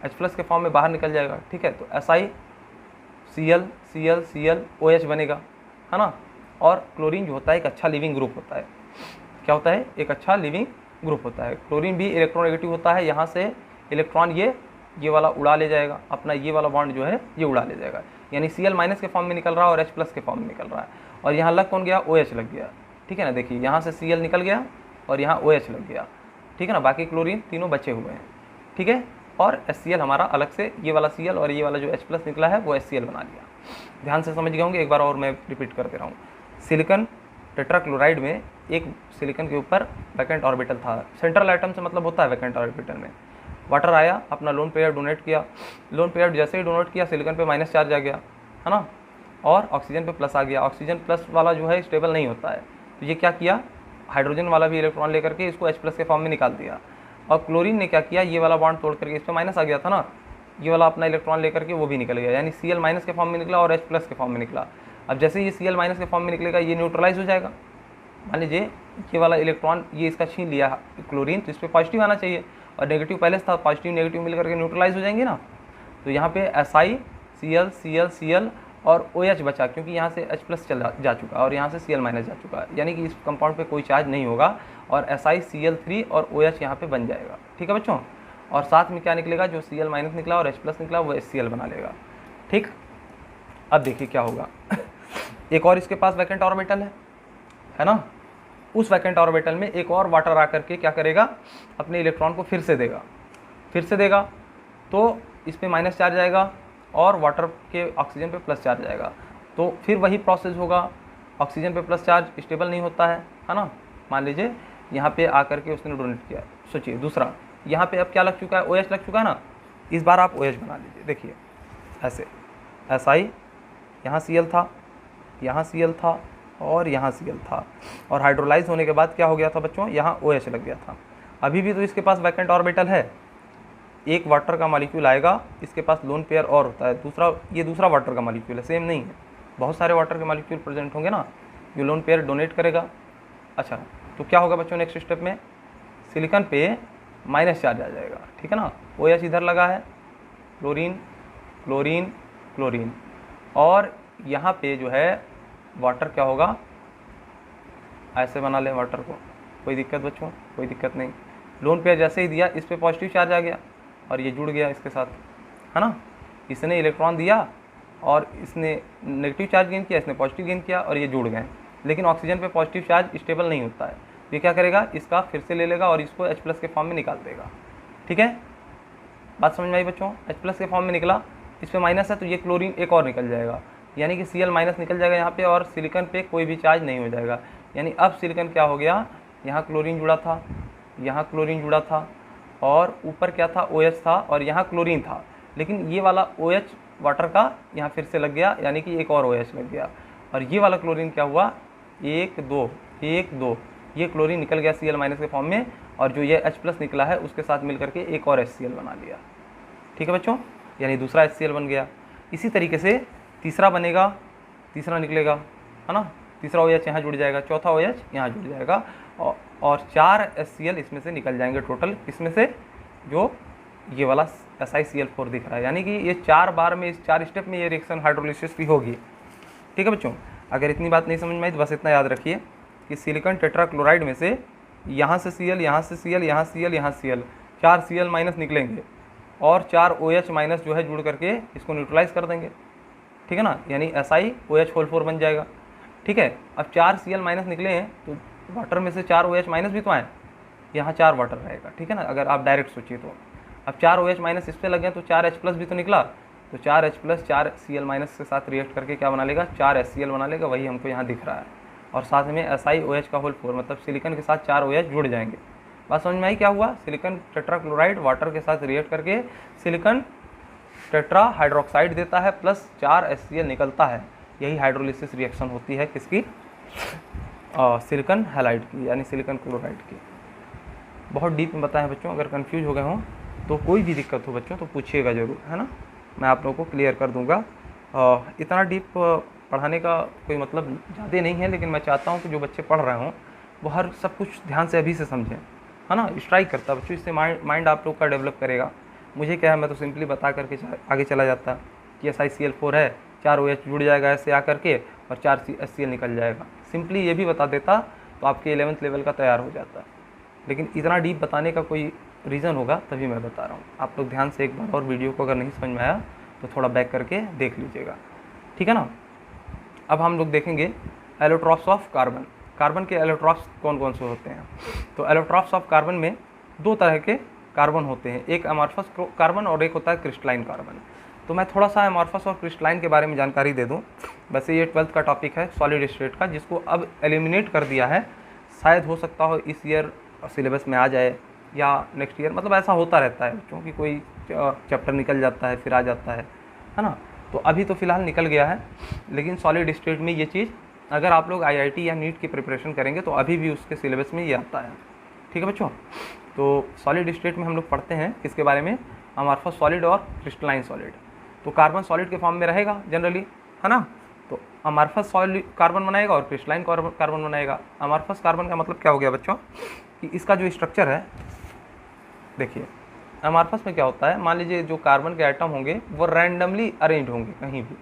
S1: H+ के फॉर्म में बाहर निकल जाएगा, ठीक है। तो SiCl Cl Cl OH बनेगा, है ना। और क्लोरीन जो होता है एक अच्छा लिविंग ग्रुप होता है, क्या होता है, एक अच्छा लिविंग ग्रुप होता है। क्लोरीन भी इलेक्ट्रोनेगेटिव होता है, यहाँ से इलेक्ट्रॉन ये वाला उड़ा ले जाएगा, अपना ये वाला बॉन्ड जो है ये उड़ा ले जाएगा, यानी Cl- के फॉर्म में निकल रहा है और H+ के फॉर्म में निकल रहा है, और यहाँ लग कौन गया, OH लग गया, ठीक है ना। देखिए यहाँ से Cl निकल गया और यहाँ OH लग गया, ठीक है ना, बाकी क्लोरीन तीनों बचे हुए हैं, ठीक है। और HCl हमारा अलग से, ये वाला Cl और ये वाला जो H+ निकला है वो HCl बना लिया। ध्यान से समझ गए होंगे, एक बार और मैं रिपीट कर दे रहा हूँ। सिलिकॉन टेट्राक्लोराइड में एक सिलिकॉन के ऊपर वैकेंट ऑर्बिटल था, सेंट्रल एटम से मतलब होता है वैकेंट ऑर्बिटल में, वाटर आया, अपना लोन पेयर डोनेट किया, लोन पेयर जैसे ही डोनेट किया सिलिकॉन पे माइनस चार्ज आ गया, है ना, और ऑक्सीजन पे प्लस आ गया। ऑक्सीजन प्लस वाला जो है स्टेबल नहीं होता है, तो ये क्या किया, हाइड्रोजन वाला भी इलेक्ट्रॉन लेकर के इसको H+ के फॉर्म में निकाल दिया। और क्लोरीन ने क्या किया, ये वाला बॉन्ड तोड़ करके, इस पर माइनस आ गया था ना, ये वाला अपना इलेक्ट्रॉन लेकर के वो भी निकल गया, यानी Cl- के फॉर्म में निकला और H+ के फॉर्म में निकला। अब जैसे ये Cl- के फॉर्म में निकलेगा, ये न्यूट्रलाइज हो जाएगा। मान लीजिए ये वाला इलेक्ट्रॉन ये इसका छीन लिया क्लोरीन, तो इस पर पॉजिटिव आना चाहिए, और नेगेटिव पहले से था, पॉजिटिव नेगेटिव मिल करके न्यूट्रलाइज हो जाएंगे ना। तो यहाँ पे SiCl Cl Cl और OH बचा, क्योंकि यहाँ से H+ चला जा चुका है और यहाँ से Cl- जा चुका है, यानी कि इस कंपाउंड पे कोई चार्ज नहीं होगा, और SiCl3 और OH यहाँ पे बन जाएगा, ठीक है बच्चों। और साथ में क्या निकलेगा, जो Cl- निकला और H+ निकला वो HCl बना लेगा, ठीक। अब देखिए क्या होगा एक और इसके पास वैकेंट ऑर्बिटल है ना, उस वैकेंट ऑर्बिटल में एक और वाटर आकर के क्या करेगा, अपने इलेक्ट्रॉन को फिर से देगा, तो इस पर माइनस चार्ज आएगा और वाटर के ऑक्सीजन पे प्लस चार्ज आएगा, तो फिर वही प्रोसेस होगा। ऑक्सीजन पे प्लस चार्ज स्टेबल नहीं होता है ना। मान लीजिए यहाँ पे आकर के उसने डोनेट किया, सोचिए दूसरा, यहाँ पे अब क्या लग चुका है, OH लग चुका है ना, इस बार आप OH बना लीजिए। देखिए ऐसे SI, यहाँ Cl था, यहाँ Cl था और यहाँ Cl था, और हाइड्रोलाइज होने के बाद क्या हो गया था बच्चों, यहाँ OH लग गया था। अभी भी तो इसके पास वैकेंट ऑर्बिटल है, एक वाटर का मॉलिक्यूल आएगा, इसके पास लोन पेयर और होता है, ये दूसरा वाटर का मॉलिक्यूल है, सेम नहीं है, बहुत सारे वाटर के मॉलिक्यूल प्रेजेंट होंगे ना, ये लोन पेयर डोनेट करेगा। अच्छा, तो क्या होगा बच्चों, नेक्स्ट स्टेप में सिलिकॉन पे माइनस चार्ज आ जाएगा, ठीक है ना। OH इधर लगा है, क्लोरीन क्लोरीन क्लोरीन, और यहाँ पे जो है वाटर क्या होगा, ऐसे बना लें वाटर को, कोई दिक्कत बच्चों, कोई दिक्कत नहीं। लोन पेयर जैसे ही दिया, इस पर पॉजिटिव चार्ज आ गया और ये जुड़ गया इसके साथ, है ना। इसने इलेक्ट्रॉन दिया और इसने नेगेटिव चार्ज गेन किया, इसने पॉजिटिव गेन किया और ये जुड़ गए। लेकिन ऑक्सीजन पे पॉजिटिव चार्ज स्टेबल नहीं होता है, ये क्या करेगा, इसका फिर से ले लेगा और इसको H+ के फॉर्म में निकाल देगा, ठीक है। बात समझ में आई बच्चों? H+ के फॉर्म में निकला, इस पे माइनस है तो ये क्लोरीन एक और निकल जाएगा, यानी कि Cl- निकल जाएगा यहाँ पे और सिलिकॉन पे कोई भी चार्ज नहीं हो जाएगा। यानी अब सिलिकॉन क्या हो गया, यहाँ क्लोरीन जुड़ा था, यहाँ क्लोरीन जुड़ा था और ऊपर क्या था, OH था और यहाँ क्लोरीन था, लेकिन ये वाला OH वाटर का यहाँ फिर से लग गया, यानी कि एक और OH लग गया और ये वाला क्लोरीन क्या हुआ, 1 2 1 2, ये क्लोरीन निकल गया Cl- के फॉर्म में और जो ये H+ निकला है उसके साथ मिलकर के एक और HCl बना लिया। ठीक है बच्चों, यानी दूसरा HCl बन गया। इसी तरीके से तीसरा बनेगा, तीसरा निकलेगा, है ना, तीसरा OH यहाँ जुड़ जाएगा, चौथा OH यहाँ जुड़ जाएगा और 4 HCl इसमें से निकल जाएंगे टोटल, इसमें से जो ये वाला SiCl4 दिख रहा है, यानी कि ये 4 बार में, इस 4 स्टेप में ये रिएक्शन हाइड्रोलिसिस की होगी। ठीक है बच्चों, अगर इतनी बात नहीं समझ में आई तो बस इतना याद रखिए कि सिलिकॉन टेट्राक्लोराइड में से यहाँ से Cl, यहाँ से Cl, यहाँ Cl, यहाँ Cl, 4 Cl- निकलेंगे और 4 OH- जो है जुड़ करके इसको न्यूट्रलाइज कर देंगे। ठीक है ना, यानी SiOH4 बन जाएगा। ठीक है, अब 4 Cl- निकले हैं तो वाटर में से 4 OH- भी तो आए, यहाँ 4 वाटर रहेगा। ठीक है ना, अगर आप डायरेक्ट सोचिए तो अब 4 OH- इस पर लग गए तो 4 H+ भी तो निकला, तो 4 H+ 4 Cl- के साथ रिएक्ट करके क्या बना लेगा, 4 HCl बना लेगा, वही हमको यहाँ दिख रहा है और साथ में SiOH4 मतलब सिलिकॉन के साथ 4 OH जुड़ जाएंगे। बात समझ में आई क्या हुआ, सिलिकॉन टेट्राक्लोराइड वाटर के साथ रिएक्ट करके सिलिकॉन टेट्रा हाइड्रोक्साइड देता है प्लस 4 HCl निकलता है, यही हाइड्रोलिसिस रिएक्शन होती है किसकी, सिलिकॉन हैलाइड की, यानी सिलिकॉन क्लोराइड की। बहुत डीप में बताया बच्चों, अगर कंफ्यूज हो गए हों तो कोई भी दिक्कत हो बच्चों तो पूछिएगा ज़रूर, है ना, मैं आप लोगों को क्लियर कर दूंगा। इतना डीप पढ़ाने का कोई मतलब ज़्यादा नहीं है, लेकिन मैं चाहता हूँ कि जो बच्चे पढ़ रहे हों वो हर सब कुछ ध्यान से अभी से समझें, है ना, स्ट्राइक करता बच्चों, इससे माइंड आप लोग का डेवलप करेगा। मुझे क्या है, मैं तो सिंपली बता करके आगे चला जाता कि SiCl4 है, 4 OH जुड़ जाएगा ऐसे आ करके और 4 HCl निकल जाएगा, सिंपली ये भी बता देता तो आपके 11th लेवल का तैयार हो जाता। लेकिन इतना डीप बताने का कोई रीज़न होगा तभी मैं बता रहा हूँ। आप लोग ध्यान से एक बार और वीडियो को अगर नहीं समझ में आया तो थोड़ा बैक करके देख लीजिएगा। ठीक है ना, अब हम लोग देखेंगे एलोट्रॉप्स ऑफ कार्बन। कार्बन के एलोट्रॉप्स कौन कौन से होते हैं? तो एलोट्रॉप्स ऑफ कार्बन में 2 तरह के कार्बन होते हैं, एक अमॉर्फस कार्बन और एक होता है क्रिस्टलाइन कार्बन। तो मैं थोड़ा सा अमॉर्फस और क्रिस्टलाइन के बारे में जानकारी दे दूं। वैसे ये 12th का टॉपिक है सॉलिड स्टेट का, जिसको अब एलिमिनेट कर दिया है, शायद हो सकता हो इस ईयर सिलेबस में आ जाए या नेक्स्ट ईयर, मतलब ऐसा होता रहता है क्योंकि कोई चैप्टर निकल जाता है फिर आ जाता है ना। तो अभी तो फ़िलहाल निकल गया है, लेकिन सॉलिड स्टेट में ये चीज़ अगर आप लोग IIT या नीट की प्रिपरेशन करेंगे तो अभी भी उसके सिलेबस में ये आता है। ठीक है बच्चों, तो सॉलिड स्टेट में हम लोग पढ़ते हैं किसके बारे में, अमॉर्फस सॉलिड और क्रिस्टलाइन सॉलिड। तो कार्बन सॉलिड के फॉर्म में रहेगा जनरली, है ना, तो अमॉर्फस सॉलिड कार्बन बनाएगा और क्रिस्टलाइन कार्बन बनाएगा। अमॉर्फस कार्बन का मतलब क्या हो गया बच्चों, कि इसका जो स्ट्रक्चर है, देखिए अमॉर्फस में क्या होता है, मान लीजिए जो कार्बन के एटम होंगे वो रैंडमली अरेंज होंगे कहीं भी,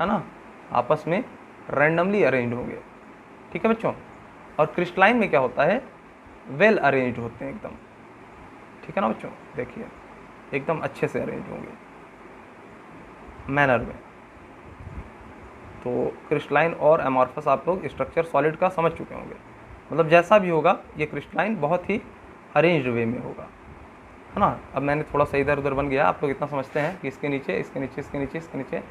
S1: है ना, आपस में रैंडमली अरेंज होंगे। ठीक है बच्चों, और क्रिस्टलाइन में क्या होता है, वेल अरेंज होते हैं एकदम। ठीक है ना बच्चों, देखिए एकदम अच्छे से अरेंज होंगे मैनर में। तो क्रिस्टलाइन और अमॉर्फस आप लोग स्ट्रक्चर सॉलिड का समझ चुके होंगे, मतलब जैसा भी होगा ये क्रिस्टलाइन बहुत ही अरेंज्ड वे में होगा, है ना। अब मैंने थोड़ा सा इधर उधर बन गया, आप लोग इतना समझते हैं कि इसके नीचे इसके नीचे इसके नीचे इसके नीचे।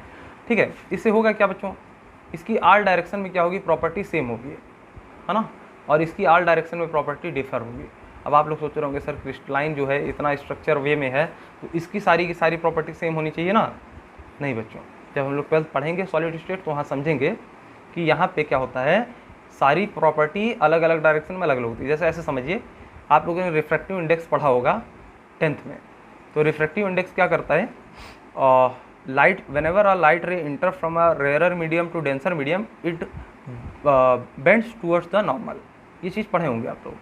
S1: ठीक है, इससे होगा क्या बच्चों, इसकी आल डायरेक्शन में क्या होगी, प्रॉपर्टी सेम होगी, है ना, और इसकी आल डायरेक्शन में प्रॉपर्टी डिफर होगी। अब आप लोग सोच रहे होंगे सर क्रिस्टलाइन जो है इतना स्ट्रक्चर वे में है तो इसकी सारी की सारी प्रॉपर्टी सेम होनी चाहिए ना। नहीं बच्चों, जब हम लोग 12th पढ़ेंगे सॉलिड स्टेट तो वहाँ समझेंगे कि यहाँ पे क्या होता है, सारी प्रॉपर्टी अलग अलग डायरेक्शन में अलग अलग होती है। जैसे ऐसे समझिए, आप लोगों ने रिफ्रैक्टिव इंडेक्स पढ़ा होगा 10th में, तो रिफ्रैक्टिव इंडेक्स क्या करता है, light whenever a light ray enter from a rarer medium to denser medium it bends towards the normal, ये चीज़ पढ़े होंगे आप लोग।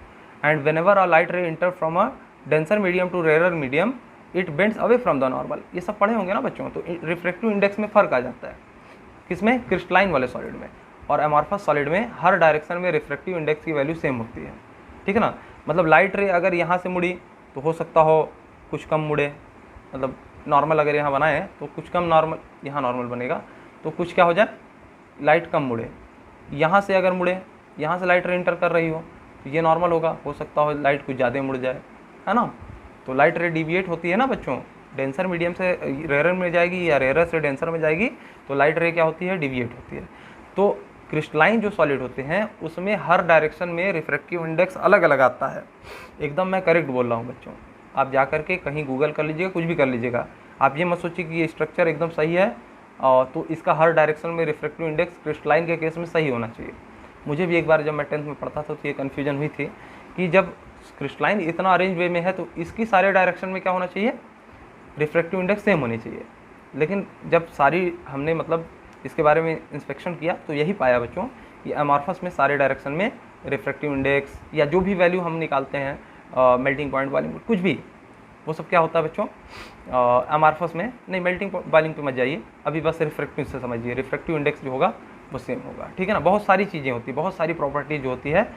S1: And whenever a light ray enter from a denser medium to rarer medium it bends away from the normal, ये सब पढ़े होंगे ना बच्चों। तो रिफ्रैक्टिव इंडेक्स में फ़र्क आ जाता है, किसमें, क्रिस्टलाइन वाले सॉलिड में, और अमॉर्फस सॉलिड में हर डायरेक्शन में रिफ्रैक्टिव इंडेक्स की वैल्यू सेम होती है। ठीक है ना, मतलब लाइट रे अगर यहाँ से मुड़ी तो हो सकता हो कुछ कम मुड़े, मतलब नॉर्मल अगर यहाँ बनाए तो कुछ कम नॉर्मल, यहाँ नॉर्मल बनेगा तो कुछ क्या हो जाए, लाइट कम मुड़े। यहाँ से अगर मुड़े, यहाँ से लाइट रे इंटर कर रही हो तो ये नॉर्मल होगा, हो सकता हो लाइट कुछ ज़्यादा मुड़ जाए, है ना। तो लाइट रे डिविएट होती है ना बच्चों, डेंसर मीडियम से रेयर में जाएगी या रेयर से डेंसर में जाएगी तो लाइट रे क्या होती है, डिविएट होती है। तो क्रिस्टलाइन जो सॉलिड होते हैं उसमें हर डायरेक्शन में रिफ्रैक्टिव इंडेक्स अलग अलग आता है। एकदम मैं करेक्ट बोल रहा हूँ बच्चों, आप जा करके कहीं गूगल कर लीजिएगा, कुछ भी कर लीजिएगा, आप ये मत सोचिए कि ये स्ट्रक्चर एकदम सही है तो इसका हर डायरेक्शन में रिफ्रैक्टिव इंडेक्स क्रिस्टलाइन के केस में सही होना चाहिए। मुझे भी एक बार जब मैं 10th में पढ़ता था तो ये कन्फ्यूजन हुई थी कि जब क्रिस्टलाइन इतना अरेंज वे में है तो इसकी सारे डायरेक्शन में क्या होना चाहिए, रिफ्रैक्टिव इंडेक्स सेम होनी चाहिए। लेकिन जब सारी हमने मतलब इसके बारे में इंस्पेक्शन किया तो यही पाया बच्चों कि अमॉर्फस में सारे डायरेक्शन में रिफ्रैक्टिव इंडेक्स या जो भी वैल्यू हम निकालते हैं मेल्टिंग पॉइंट बॉइलिंग कुछ भी, वो सब क्या होता है बच्चों अमॉर्फस में। नहीं, मेल्टिंग बॉइलिंग पे मत जाइए, अभी बस रिफ्रैक्टिव से समझिए, रिफ्रैक्टिव इंडेक्स जो होगा वो सेम होगा, ठीक है ना। बहुत सारी चीज़ें होती है, बहुत सारी प्रॉपर्टी जो होती है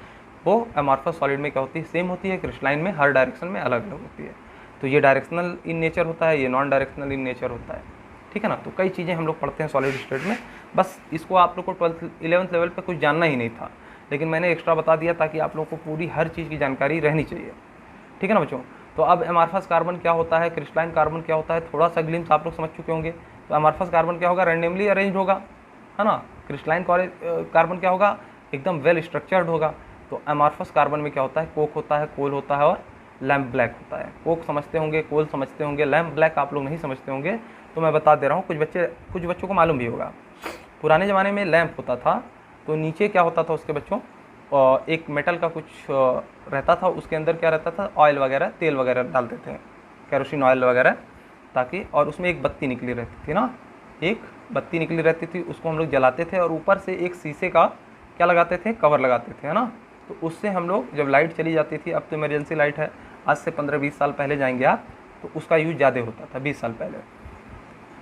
S1: वो अमॉर्फस सॉलिड में क्या होती है, सेम होती है, क्रिस्टलाइन में हर डायरेक्शन में अलग अलग होती है। तो ये डायरेक्शनल इन नेचर होता है, ये नॉन डायरेक्शनल इन नेचर होता है, ठीक है ना। तो कई चीज़ें हम लोग पढ़ते हैं सॉलिड स्टेट में, बस इसको आप लोग को 11th लेवल पे कुछ जानना ही नहीं था, लेकिन मैंने एक्स्ट्रा बता दिया ताकि आप लोगों को पूरी हर चीज़ की जानकारी रहनी चाहिए, ठीक है ना बच्चों। तो अब अमॉर्फस कार्बन क्या होता है, क्रिस्टलाइन कार्बन क्या होता है, थोड़ा सा ग्लिम्स आप लोग समझ चुके होंगे। तो अमॉर्फस कार्बन क्या होगा, रैंडमली अरेंज होगा, है ना। क्रिस्टलाइन कार्बन क्या होगा, एकदम वेल स्ट्रक्चर्ड होगा। तो अमॉर्फस कार्बन में क्या होता है, कोक होता है, कोल होता है और लैम्प ब्लैक होता है। कोक समझते होंगे, कोल समझते होंगे, लैम्प ब्लैक आप लोग नहीं समझते होंगे, तो मैं बता दे रहा हूँ, कुछ बच्चों को मालूम भी होगा। पुराने ज़माने में लैम्प होता था तो नीचे क्या होता था उसके बच्चों, एक मेटल का कुछ रहता था, उसके अंदर क्या रहता था, ऑयल वगैरह, तेल वगैरह डालते थे, केरोसिन ऑयल वगैरह, ताकि, और उसमें एक बत्ती निकली रहती थी ना, एक बत्ती निकली रहती थी, उसको हम लोग जलाते थे और ऊपर से एक शीशे का क्या लगाते थे, कवर लगाते थे, है ना। तो उससे हम लोग जब लाइट चली जाती थी, अब तो इमरजेंसी लाइट है, आज से 15-20 साल पहले जाएंगे आप तो उसका यूज़ ज़्यादा होता था, 20 साल पहले।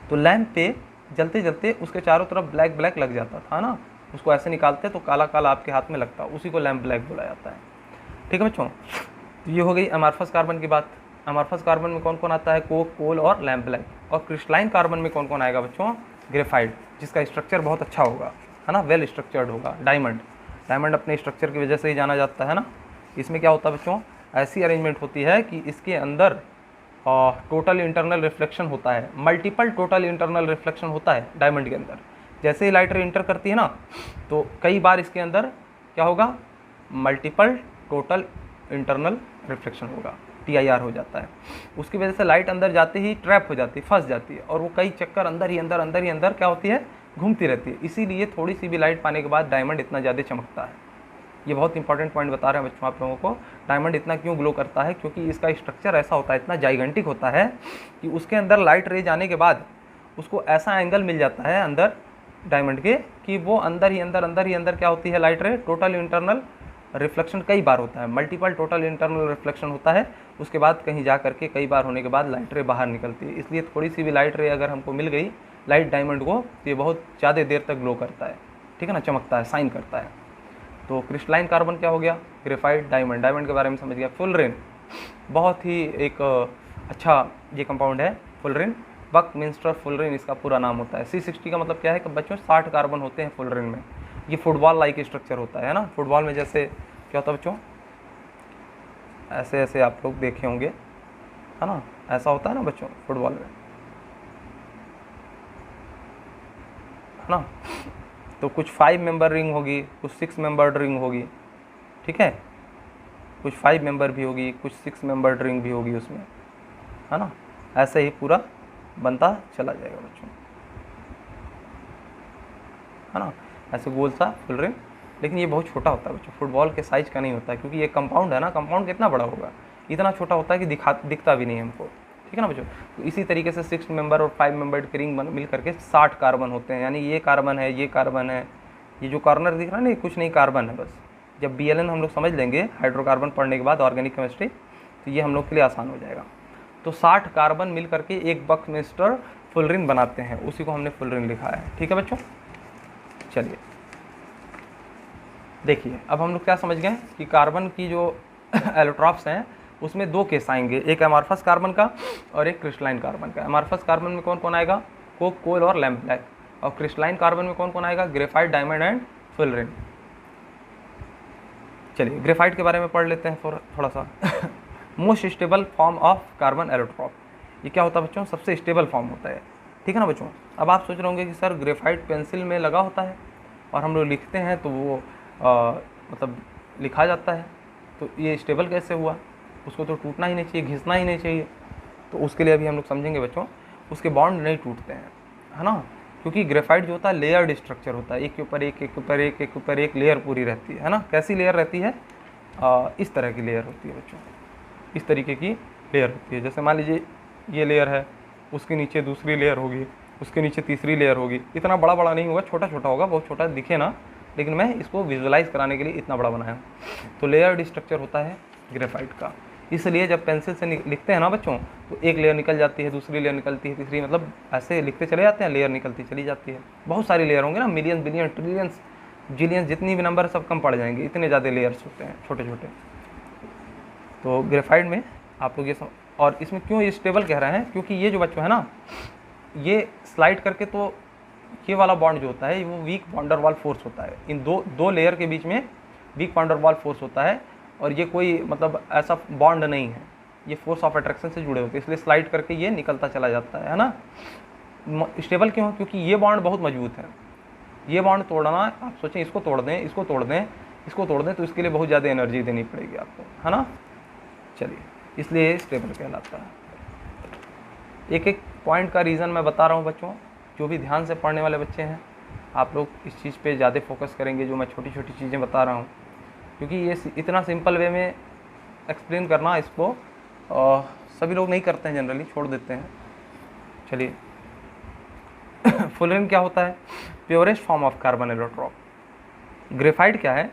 S1: तो लैंप पे जलते जलते उसके चारों तरफ ब्लैक ब्लैक लग जाता था ना, उसको ऐसे निकालते तो काला काला आपके हाथ में लगता, उसी को लैंप ब्लैक बोला जाता है, ठीक है बच्चों। तो ये हो गई अमॉर्फस कार्बन की बात। अमॉर्फस कार्बन में कौन कौन आता है, कोक, कोल और लैंप ब्लैक। और क्रिस्टलाइन कार्बन में कौन कौन आएगा बच्चों, ग्रेफाइट, जिसका स्ट्रक्चर बहुत अच्छा होगा, है ना, वेल स्ट्रक्चर्ड होगा। डायमंड, डायमंड अपने स्ट्रक्चर की वजह से ही जाना जाता है ना। इसमें क्या होता है बच्चों, ऐसी अरेंजमेंट होती है कि इसके अंदर टोटल इंटरनल रिफ्लेक्शन होता है, मल्टीपल टोटल इंटरनल रिफ्लेक्शन होता है डायमंड के अंदर। जैसे ही लाइट रे इंटर करती है ना, तो कई बार इसके अंदर क्या होगा, मल्टीपल टोटल इंटरनल रिफ्लेक्शन होगा, TIR हो जाता है। उसकी वजह से लाइट अंदर जाते ही ट्रैप हो जाती है, फंस जाती है, और वो कई चक्कर अंदर ही अंदर क्या होती है, घूमती रहती है। इसीलिए थोड़ी सी भी लाइट पाने के बाद डायमंड इतना ज़्यादा चमकता है। ये बहुत इंपॉर्टेंट पॉइंट बता रहे हैं बच्चों आप लोगों को। डायमंड इतना क्यों ग्लो करता है, क्योंकि इसका स्ट्रक्चर ऐसा होता है, इतना जाइगेंटिक होता है कि उसके अंदर लाइट रे जाने के बाद उसको ऐसा एंगल मिल जाता है अंदर डायमंड के कि वो अंदर ही अंदर क्या होती है, लाइट रे टोटल इंटरनल रिफ्लेक्शन कई बार होता है, मल्टीपल टोटल इंटरनल रिफ्लेक्शन होता है। उसके बाद कहीं जा करके कई बार होने के बाद लाइट रे बाहर निकलती है। इसलिए थोड़ी सी भी लाइट रे अगर हमको मिल गई लाइट डायमंड को, तो ये बहुत ज़्यादा देर तक ग्लो करता है, ठीक है ना, चमकता है, साइन करता है। तो क्रिस्टलाइन कार्बन क्या हो गया, ग्रेफाइट, डायमंड। डायमंड के बारे में समझ गया। फुलरेन, बहुत ही एक अच्छा ये कंपाउंड है फुलरेन, बकमिंस्टर फुलरेन इसका पूरा नाम होता है। C60 का मतलब क्या है कि बच्चों 60 कार्बन होते हैं फुलरेन में। ये फुटबॉल लाइक स्ट्रक्चर होता है ना, फुटबॉल में जैसे क्या होता है बच्चों, ऐसे ऐसे आप लोग देखे होंगे, है ना, ऐसा होता है ना बच्चों फुटबॉल में, है ना। तो कुछ 5 मेंबर रिंग होगी, कुछ 6 मेंबर रिंग होगी, ठीक है, कुछ 5 मेंबर भी होगी, कुछ 6 मेंबर रिंग भी होगी उसमें, है ना। ऐसे ही पूरा बनता चला जाएगा बच्चों, है ना, ऐसे गोल सा फुल रिंग। लेकिन ये बहुत छोटा होता है बच्चों, फुटबॉल के साइज का नहीं होता है, क्योंकि ये कंपाउंड है ना, कंपाउंड कितना बड़ा होगा, इतना छोटा होता है कि दिखता भी नहीं हमको, ठीक है ना बच्चों। तो इसी तरीके से 6 मेंबर और 5 मेंबर के रिंग मिल करके 60 कार्बन होते हैं। यानी ये कार्बन है, ये कार्बन है, ये जो कॉर्नर दिख रहा है ना, ये कुछ नहीं कार्बन है बस। जब BLN हम लोग समझ लेंगे हाइड्रोकार्बन पढ़ने के बाद ऑर्गेनिक केमिस्ट्री, तो ये हम लोग के लिए आसान हो जाएगा। तो 60 कार्बन मिल करके एक बकमिंस्टर फुलरिन बनाते हैं, उसी को हमने फुलरिन लिखा है, ठीक है बच्चों। चलिए देखिए, अब हम लोग क्या समझ गए कि कार्बन की जो एलोट्रॉप्स हैं उसमें 2 केस आएंगे, एक अमॉर्फस कार्बन का और एक क्रिस्टलाइन कार्बन का। अमॉर्फस कार्बन में कौन कौन आएगा, कोक, कोल और लैम्प ब्लैक। और क्रिस्टलाइन कार्बन में कौन कौन आएगा, ग्रेफाइट, डायमंड एंड फुलरिन। चलिए ग्रेफाइट के बारे में पढ़ लेते हैं थोड़ा सा। Most stable form of carbon allotrope, ये क्या होता है बच्चों, सबसे स्टेबल फॉर्म होता है। ठीक है ना बच्चों। अब आप सोच रहे होंगे कि सर ग्रेफाइट पेंसिल में लगा होता है और हम लोग लिखते हैं तो वो मतलब लिखा जाता है, तो ये स्टेबल कैसे हुआ, उसको तो टूटना ही नहीं चाहिए, घिसना ही नहीं चाहिए। तो उसके लिए अभी हम लोग समझेंगे बच्चों, उसके बॉन्ड नहीं टूटते हैं, है ना, क्योंकि ग्रेफाइट जो होता है लेयर्ड स्ट्रक्चर होता है, एक के ऊपर एक, एक के ऊपर एक, एक के ऊपर एक लेयर पूरी रहती है ना। कैसी लेयर रहती है, इस तरह की लेयर होती है बच्चों, इस तरीके की लेयर होती है। जैसे मान लीजिए ये लेयर है, उसके नीचे दूसरी लेयर होगी, उसके नीचे तीसरी लेयर होगी। इतना बड़ा बड़ा नहीं होगा, छोटा छोटा होगा, बहुत छोटा दिखे ना, लेकिन मैं इसको विजुअलाइज कराने के लिए इतना बड़ा बनाया हूँ। तो लेयर्ड स्ट्रक्चर होता है ग्रेफाइट का, इसलिए जब पेंसिल से लिखते हैं ना बच्चों, तो एक लेयर निकल जाती है, दूसरी लेयर निकलती है, तीसरी, मतलब ऐसे लिखते चले जाते हैं, लेयर निकलती चली जाती है। बहुत सारी लेयर होंगे ना, मिलियन, बिलियन, ट्रिलियंस, जिलियंस, जितनी भी नंबर सब कम पड़ जाएंगे, इतने ज़्यादा लेयर्स होते हैं छोटे छोटे। तो ग्रेफाइट में आप लोग ये और इसमें क्यों ये स्टेबल कह रहे हैं, क्योंकि ये जो बच्चों है ना, ये स्लाइड करके, तो ये वाला बॉन्ड जो होता है वो वीक वॉन्डर वाल फोर्स होता है। इन दो लेयर के बीच में वीक वॉन्डर वाल फोर्स होता है, और ये कोई मतलब ऐसा बॉन्ड नहीं है, ये फोर्स ऑफ अट्रैक्शन से जुड़े होते हैं, इसलिए स्लाइड करके ये निकलता चला जाता है ना। स्टेबल क्यों, क्योंकि ये बॉन्ड बहुत मजबूत है। ये बॉन्ड तोड़ना, आप सोचें इसको तोड़ दें, इसको तोड़ दें, इसको तोड़ दें, तो इसके लिए बहुत ज़्यादा एनर्जी देनी पड़ेगी आपको, है ना। चलिए, इसलिए ये स्टेबल कहलाता है। एक एक पॉइंट का रीज़न मैं बता रहा हूँ बच्चों, जो भी ध्यान से पढ़ने वाले बच्चे हैं आप लोग इस चीज़ पे ज़्यादा फोकस करेंगे, जो मैं छोटी छोटी चीज़ें बता रहा हूँ, क्योंकि ये इतना सिंपल वे में एक्सप्लेन करना, इसको सभी लोग नहीं करते हैं, जनरली छोड़ देते हैं। चलिए, फुलरिन क्या होता है, purest form of carbon allotrope. Graphite क्या है,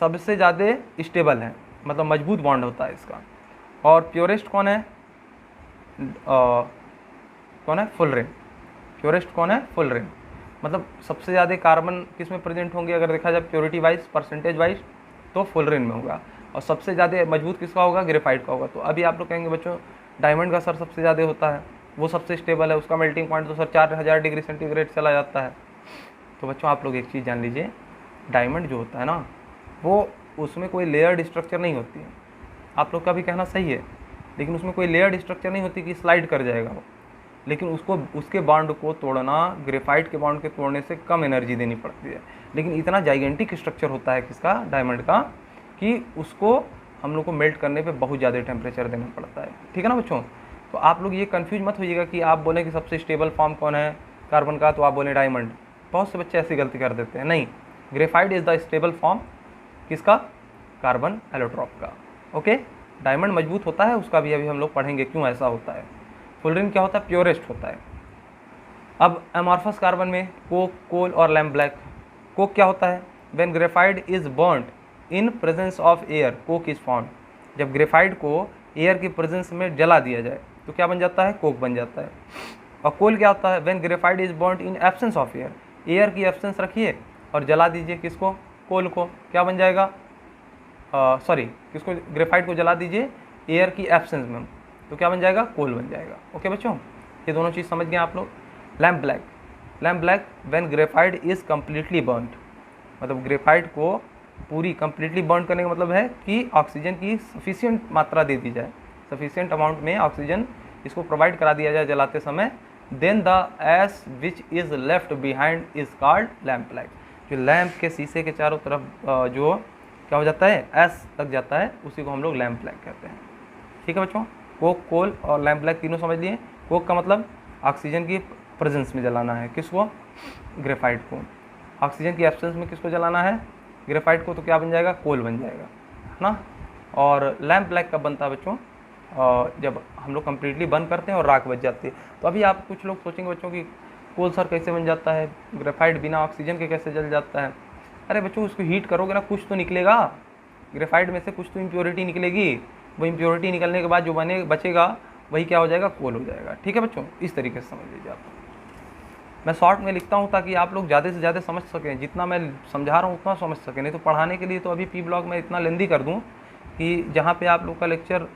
S1: सबसे ज़्यादा स्टेबल है, मतलब मजबूत बॉन्ड होता है इसका। और प्योरेस्ट कौन है, कौन है, फुलरिन। प्योरेस्ट कौन है, फुलरिन। मतलब सबसे ज़्यादा कार्बन किस में प्रेजेंट होंगे, अगर देखा जाए प्योरिटी वाइज, परसेंटेज वाइज, तो फुलरिन में होगा। और सबसे ज़्यादा मजबूत किसका होगा, ग्रेफाइट का होगा। तो अभी आप लोग कहेंगे बच्चों डायमंड का सर सबसे ज़्यादा होता है, वो सबसे स्टेबल है, उसका मेल्टिंग पॉइंट तो सर 4000 डिग्री सेंटीग्रेड चला जाता है। तो बच्चों आप लोग एक चीज़ जान लीजिए, डायमंड जो होता है ना, वो उसमें कोई लेयर्ड स्ट्रक्चर नहीं होती है। आप लोग का भी कहना सही है, लेकिन उसमें कोई लेयर्ड स्ट्रक्चर नहीं होती कि स्लाइड कर जाएगा वो, लेकिन उसको उसके बॉन्ड को तोड़ना ग्रेफाइट के बॉन्ड के तोड़ने से कम एनर्जी देनी पड़ती है। लेकिन इतना जाइगेंटिक स्ट्रक्चर होता है किसका, डायमंड का, कि उसको हम लोग को मेल्ट करने पे बहुत ज़्यादा टेम्परेचर देना पड़ता है। ठीक है ना बच्चों। तो आप लोग ये कंफ्यूज मत होइएगा कि आप बोलें कि सबसे स्टेबल फॉर्म कौन है कार्बन का, तो आप बोलें डायमंड। बहुत से बच्चे ऐसी गलती कर देते हैं, नहीं, graphite is the stable form किसका, कार्बन एलोट्रॉप का। ओके, डायमंड मजबूत होता है, उसका भी अभी हम लोग पढ़ेंगे क्यों ऐसा होता है। फुलरिन क्या होता है, प्योरेस्ट होता है। अब एमॉर्फस कार्बन में कोक, कोल और लैम्प ब्लैक। कोक क्या होता है, when graphite is burned in presence of air Coke is formed. जब ग्रेफाइट को एयर की प्रेजेंस में जला दिया जाए तो क्या बन जाता है, कोक बन जाता है। और कोल क्या होता है, when graphite is burned in absence of air. Air की एब्सेंस रखिए और जला दीजिए किसको, कोल को, क्या बन जाएगा, किसको, ग्रेफाइट को जला दीजिए एयर की एब्सेंस में, तो क्या बन जाएगा, कोल बन जाएगा। ओके बच्चों, ये दोनों चीज़ समझ गए आप लोग। Lamp black, lamp black when graphite is completely burned, मतलब ग्रेफाइट को पूरी कम्प्लीटली बर्न करने का मतलब है कि ऑक्सीजन की सफिशिएंट मात्रा दे दी जाए, सफिशिएंट अमाउंट में ऑक्सीजन इसको प्रोवाइड करा दिया जाए जलाते समय। Then the ash which is left behind is called lamp black. जो लैम्प के शीशे के चारों तरफ जो क्या हो जाता है, एश लग जाता है, उसी को हम लोग लैम्प ब्लैक कहते हैं। ठीक है बच्चों, कोक, कोल और लैम्प ब्लैक तीनों समझ लिए। कोक का मतलब ऑक्सीजन की प्रेजेंस में जलाना है, किसको, ग्रेफाइट को। ऑक्सीजन की एब्सेंस में किसको जलाना है, ग्रेफाइट को, तो क्या बन जाएगा, कोल बन जाएगा, है ना। और लैम्प ब्लैक कब बनता है बच्चों, जब हम लोग कम्प्लीटली बंद करते हैं और राख बच जाती है। तो अभी आप कुछ लोग सोचेंगे बच्चों कि कोल सर कैसे बन जाता है, ग्रेफाइट बिना ऑक्सीजन के कैसे जल जाता है। अरे बच्चों, उसको हीट करोगे ना, कुछ तो निकलेगा, ग्रेफाइट में से कुछ तो इम्प्योरिटी निकलेगी, वो इम्प्योरिटी निकलने के बाद जो बचेगा वही क्या हो जाएगा, कोल हो जाएगा। ठीक है बच्चों, इस तरीके से समझ लीजिए आप। मैं शॉर्ट में लिखता हूँ ताकि आप लोग ज़्यादा से ज़्यादा समझ सकें, जितना मैं समझा रहा हूँ उतना समझ सकें। नहीं तो पढ़ाने के लिए तो अभी पी ब्लॉग में इतना लेंदी कर दूँ कि जहाँ पे आप लोग का लेक्चर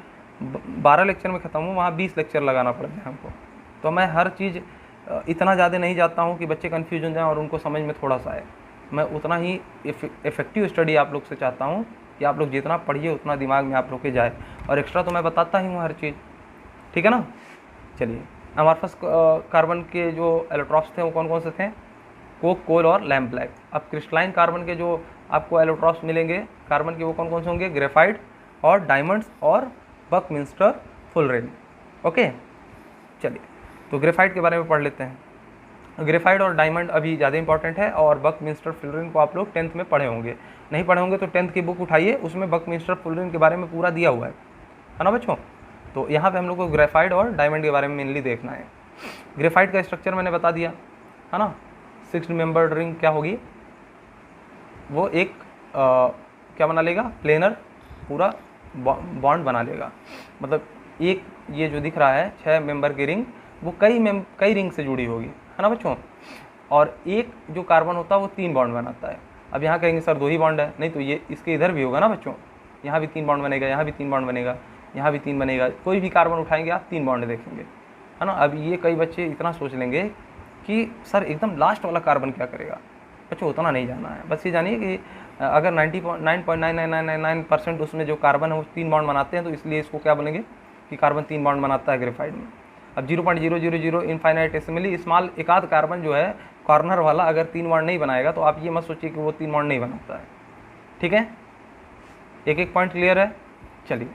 S1: 12 लेक्चर में ख़त्म हो, वहाँ 20 लेक्चर लगाना पड़ जाए हमको। तो मैं हर चीज़ इतना ज़्यादा नहीं जाता हूँ कि बच्चे कन्फ्यूज हो जाएँ और उनको समझ में थोड़ा सा आए। मैं उतना ही इफ़ेक्टिव स्टडी आप लोग से चाहता हूँ कि आप लोग जितना पढ़िए उतना दिमाग में आप लोग के जाए, और एक्स्ट्रा तो मैं बताता ही हूँ हर चीज़। ठीक है ना। चलिए, हमारे पास कार्बन के जो एलोट्रॉप्स थे वो कौन कौन से थे? कोक, कोल और लैम्प ब्लैक। अब क्रिस्टलाइन कार्बन के जो आपको एलोट्रॉप्स मिलेंगे कार्बन के वो कौन कौन से होंगे? ग्रेफाइट और डायमंड्स और बकमिंस्टर फुलरेन। ओके, चलिए तो ग्रेफाइट के बारे में पढ़ लेते हैं। ग्रेफाइट और डायमंड अभी ज़्यादा इंपॉर्टेंट है, और बकमिंस्टर फुलरेन को आप लोग 10th में पढ़े होंगे। नहीं पढ़े होंगे तो 10th की बुक उठाइए, उसमें बकमिंस्टर फुलरेन के बारे में पूरा दिया हुआ है ना बच्चों। तो यहाँ पे हम लोग को ग्रेफाइट और डायमंड के बारे में मेनली देखना है। ग्रेफाइट का स्ट्रक्चर मैंने बता दिया है ना। 6 मेंबर्ड रिंग क्या होगी? वो एक क्या बना लेगा? प्लेनर पूरा बॉन्ड बना लेगा। मतलब एक ये जो दिख रहा है 6 मेंबर की रिंग, वो कई रिंग से जुड़ी होगी, है ना बच्चों। और एक जो कार्बन होता है वो 3 बॉन्ड बनाता है। अब यहाँ कहेंगे सर 2 ही बॉन्ड है, नहीं तो ये इसके इधर भी होगा ना बच्चों। यहाँ भी 3 बॉन्ड बनेगा, यहाँ भी 3 बॉन्ड बनेगा, यहाँ भी 3 बनेगा। कोई भी कार्बन उठाएंगे आप 3 बॉन्ड देखेंगे, है ना। अब ये कई बच्चे इतना सोच लेंगे कि सर एकदम लास्ट वाला कार्बन क्या करेगा। बच्चों उतना नहीं जाना है, बस ये जानिए कि अगर 99.9999% उसमें जो कार्बन है वो 3 बॉन्ड बनाते हैं, तो इसलिए इसको क्या बोलेंगे कि कार्बन 3 बॉन्ड बनाता है ग्रेफाइट में। अब 0.000 इनफाइनाइटेसिमली स्मॉल एक आध कार्बन जो है कॉर्नर वाला अगर 3 बॉन्ड नहीं बनाएगा, तो आप ये मत सोचिए कि वो 3 बॉन्ड नहीं बनाता है। ठीक है, एक पॉइंट क्लियर है। चलिए,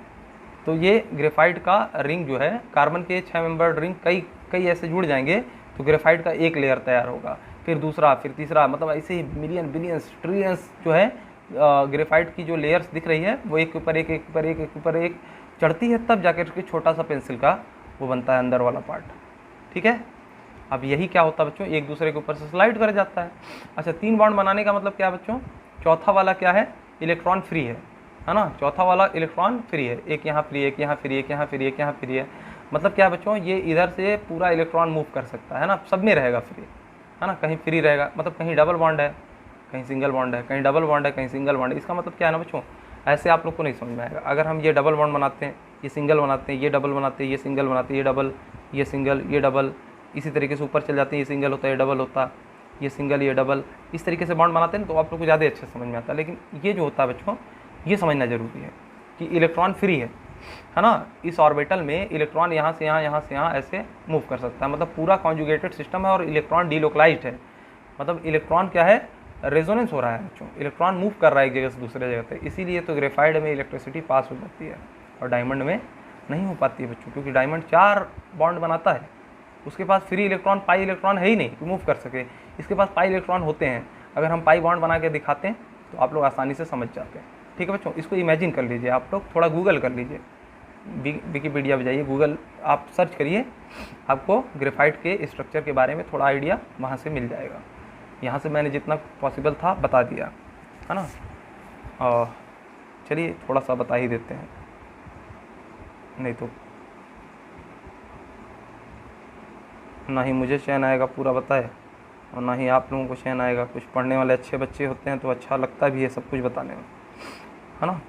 S1: तो ये ग्रेफाइट का रिंग जो है, कार्बन के 6 मेंबर्ड रिंग कई ऐसे जुड़ जाएंगे तो ग्रेफाइट का एक लेयर तैयार होगा, फिर दूसरा, फिर तीसरा, मतलब ऐसे ही मिलियन बिलियंस ट्रिलियंस जो है ग्रेफाइट की जो लेयर्स दिख रही है वो एक के ऊपर एक, एक ऊपर एक, एक ऊपर एक चढ़ती है, तब जाकर के छोटा सा पेंसिल का वो बनता है अंदर वाला पार्ट। ठीक है, अब यही क्या होता है बच्चों, एक दूसरे के ऊपर से स्लाइड कर जाता है। अच्छा, 3 बॉन्ड बनाने का मतलब क्या है बच्चों? चौथा वाला क्या है? इलेक्ट्रॉन फ्री है ना। चौथा वाला इलेक्ट्रॉन फ्री है, एक यहाँ फ्री है, एक यहाँ फ्री है, एक यहाँ फ्री है, एक यहाँ फ्री है। मतलब क्या बच्चों, ये इधर से पूरा इलेक्ट्रॉन मूव कर सकता है ना, सब में रहेगा फ्री, है ना। कहीं फ्री रहेगा, मतलब कहीं डबल बॉन्ड है, कहीं सिंगल बॉन्ड है, कहीं डबल बॉन्ड है, कहीं सिंगल बॉन्ड है। इसका मतलब क्या है ना बच्चों, ऐसे आप लोग को नहीं समझ में आएगा। अगर हम ये डबल बॉन्ड बनाते हैं, ये सिंगल बनाते हैं, ये डबल बनाते हैं, ये सिंगल बनाते हैं, ये डबल, ये सिंगल, ये डबल, इसी तरीके से ऊपर चल जाते हैं, ये सिंगल होता है, ये डबल होता है, ये सिंगल, ये डबल, इस तरीके से बॉन्ड बनाते हैं, तो आप लोग को ज़्यादा अच्छे समझ में आता है। लेकिन ये जो होता है बच्चों, ये समझना जरूरी है कि इलेक्ट्रॉन फ्री है ना। इस ऑर्बिटल में इलेक्ट्रॉन यहाँ से यहाँ, यहाँ से यहाँ ऐसे मूव कर सकता है, मतलब पूरा कॉन्जुगेटेड सिस्टम है, और इलेक्ट्रॉन डिलोकलाइज्ड है। मतलब इलेक्ट्रॉन क्या है? रेजोनेंस हो रहा है बच्चों, इलेक्ट्रॉन मूव कर रहा है एक जगह से दूसरे जगह पे। इसीलिए तो ग्रेफाइट में इलेक्ट्रिसिटी पास हो जाती है और डायमंड में नहीं हो पाती है बच्चों, क्योंकि डायमंड 4 बॉन्ड बनाता है, उसके पास फ्री इलेक्ट्रॉन, पाई इलेक्ट्रॉन है ही नहीं कि मूव कर सके। इसके पास पाई इलेक्ट्रॉन होते हैं। अगर हम पाई बॉन्ड बना के दिखाते हैं तो आप लोग आसानी से समझ जाते हैं। ठीक है बच्चों, इसको इमेजिन कर लीजिए, आप लोग थोड़ा गूगल कर लीजिए, विकीपीडिया पे जाइए, गूगल आप सर्च करिए, आपको ग्रेफाइट के स्ट्रक्चर के बारे में थोड़ा आइडिया वहाँ से मिल जाएगा। यहाँ से मैंने जितना पॉसिबल था बता दिया, है ना। चलिए थोड़ा सा बता ही देते हैं, नहीं तो ना ही मुझे चैन आएगा पूरा बताए, और ना ही आप लोगों को चैन आएगा। कुछ पढ़ने वाले अच्छे बच्चे होते हैं तो अच्छा लगता भी है सब कुछ बताने में, है ना।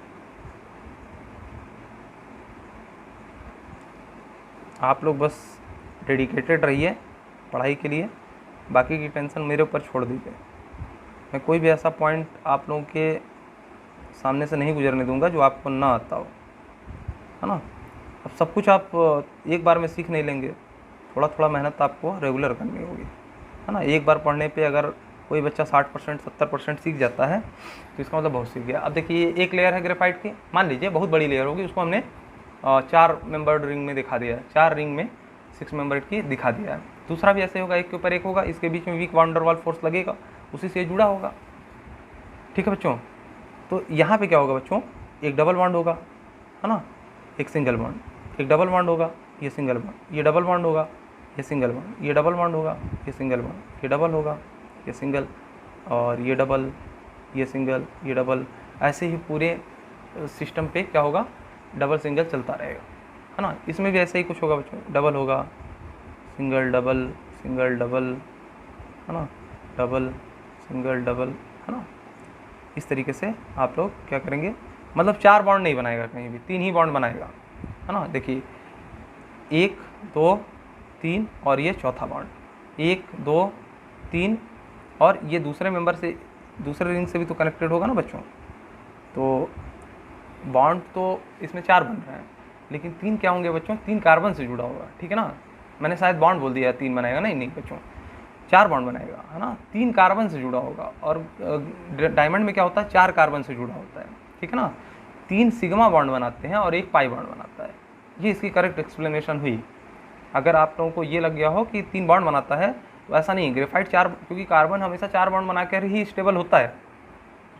S1: आप लोग बस डेडिकेटेड रहिए पढ़ाई के लिए, बाकी की टेंशन मेरे ऊपर छोड़ दीजिए। मैं कोई भी ऐसा पॉइंट आप लोगों के सामने से नहीं गुजरने दूंगा जो आपको ना आता हो, है ना। अब सब कुछ आप एक बार में सीख नहीं लेंगे, थोड़ा थोड़ा मेहनत आपको रेगुलर करनी होगी, है ना। एक बार पढ़ने पे अगर कोई बच्चा 60% 70% सीख जाता है तो इसका मतलब बहुत सीख गया। अब देखिए, एक लेयर है ग्रेफाइट की, मान लीजिए बहुत बड़ी लेयर होगी, उसको हमने 4 मेंबर्ड रिंग में दिखा दिया है, 4 रिंग में 6 मेंबर्ड की दिखा दिया है। दूसरा भी ऐसे होगा, एक के ऊपर एक होगा, इसके बीच में वीक वान डेर वाल फोर्स लगेगा, उसी से जुड़ा होगा। ठीक है बच्चों, तो यहाँ पे क्या होगा बच्चों, एक डबल बॉन्ड होगा, है ना, एक सिंगल बॉन्ड, एक डबल बॉन्ड होगा, ये सिंगल बॉन्ड, ये डबल बॉन्ड होगा, ये सिंगल बॉन्ड, ये डबल बॉन्ड होगा, ये सिंगल बॉन्ड, ये डबल होगा, ये सिंगल, और ये डबल, ये सिंगल, ये डबल, ऐसे ही पूरे सिस्टम पे क्या होगा, डबल सिंगल चलता रहेगा, है ना। इसमें भी ऐसा ही कुछ होगा बच्चों, डबल होगा, सिंगल डबल, सिंगल डबल, है ना, डबल सिंगल डबल, है ना। इस तरीके से आप लोग क्या करेंगे, मतलब 4 बॉन्ड नहीं बनाएगा कहीं भी, 3 ही बॉन्ड बनाएगा, है ना। देखिए 1 2 3 और ये चौथा बॉन्ड, 1 2 3, और ये दूसरे मेंबर से, दूसरे रिंग से भी तो कनेक्टेड होगा ना बच्चों। तो बॉन्ड तो इसमें 4 बन रहे हैं, लेकिन 3 क्या होंगे बच्चों, 3 कार्बन से जुड़ा होगा, ठीक है ना। मैंने शायद बॉन्ड बोल दिया 3 बनाएगा, नहीं बच्चों 4 बॉन्ड बनाएगा, है ना। 3 कार्बन से जुड़ा होगा, और डायमंड में क्या होता है 4 कार्बन से जुड़ा होता है, ठीक है ना। 3 सिग्मा बॉन्ड बनाते हैं और 1 पाई बॉन्ड बनाता है। ये इसकी करेक्ट एक्सप्लेनेशन हुई। अगर आप लोगों को ये लग गया हो कि 3 बॉन्ड बनाता है, तो ऐसा नहीं, ग्रेफाइट 4, क्योंकि कार्बन हमेशा 4 बॉन्ड बना कर ही स्टेबल होता है।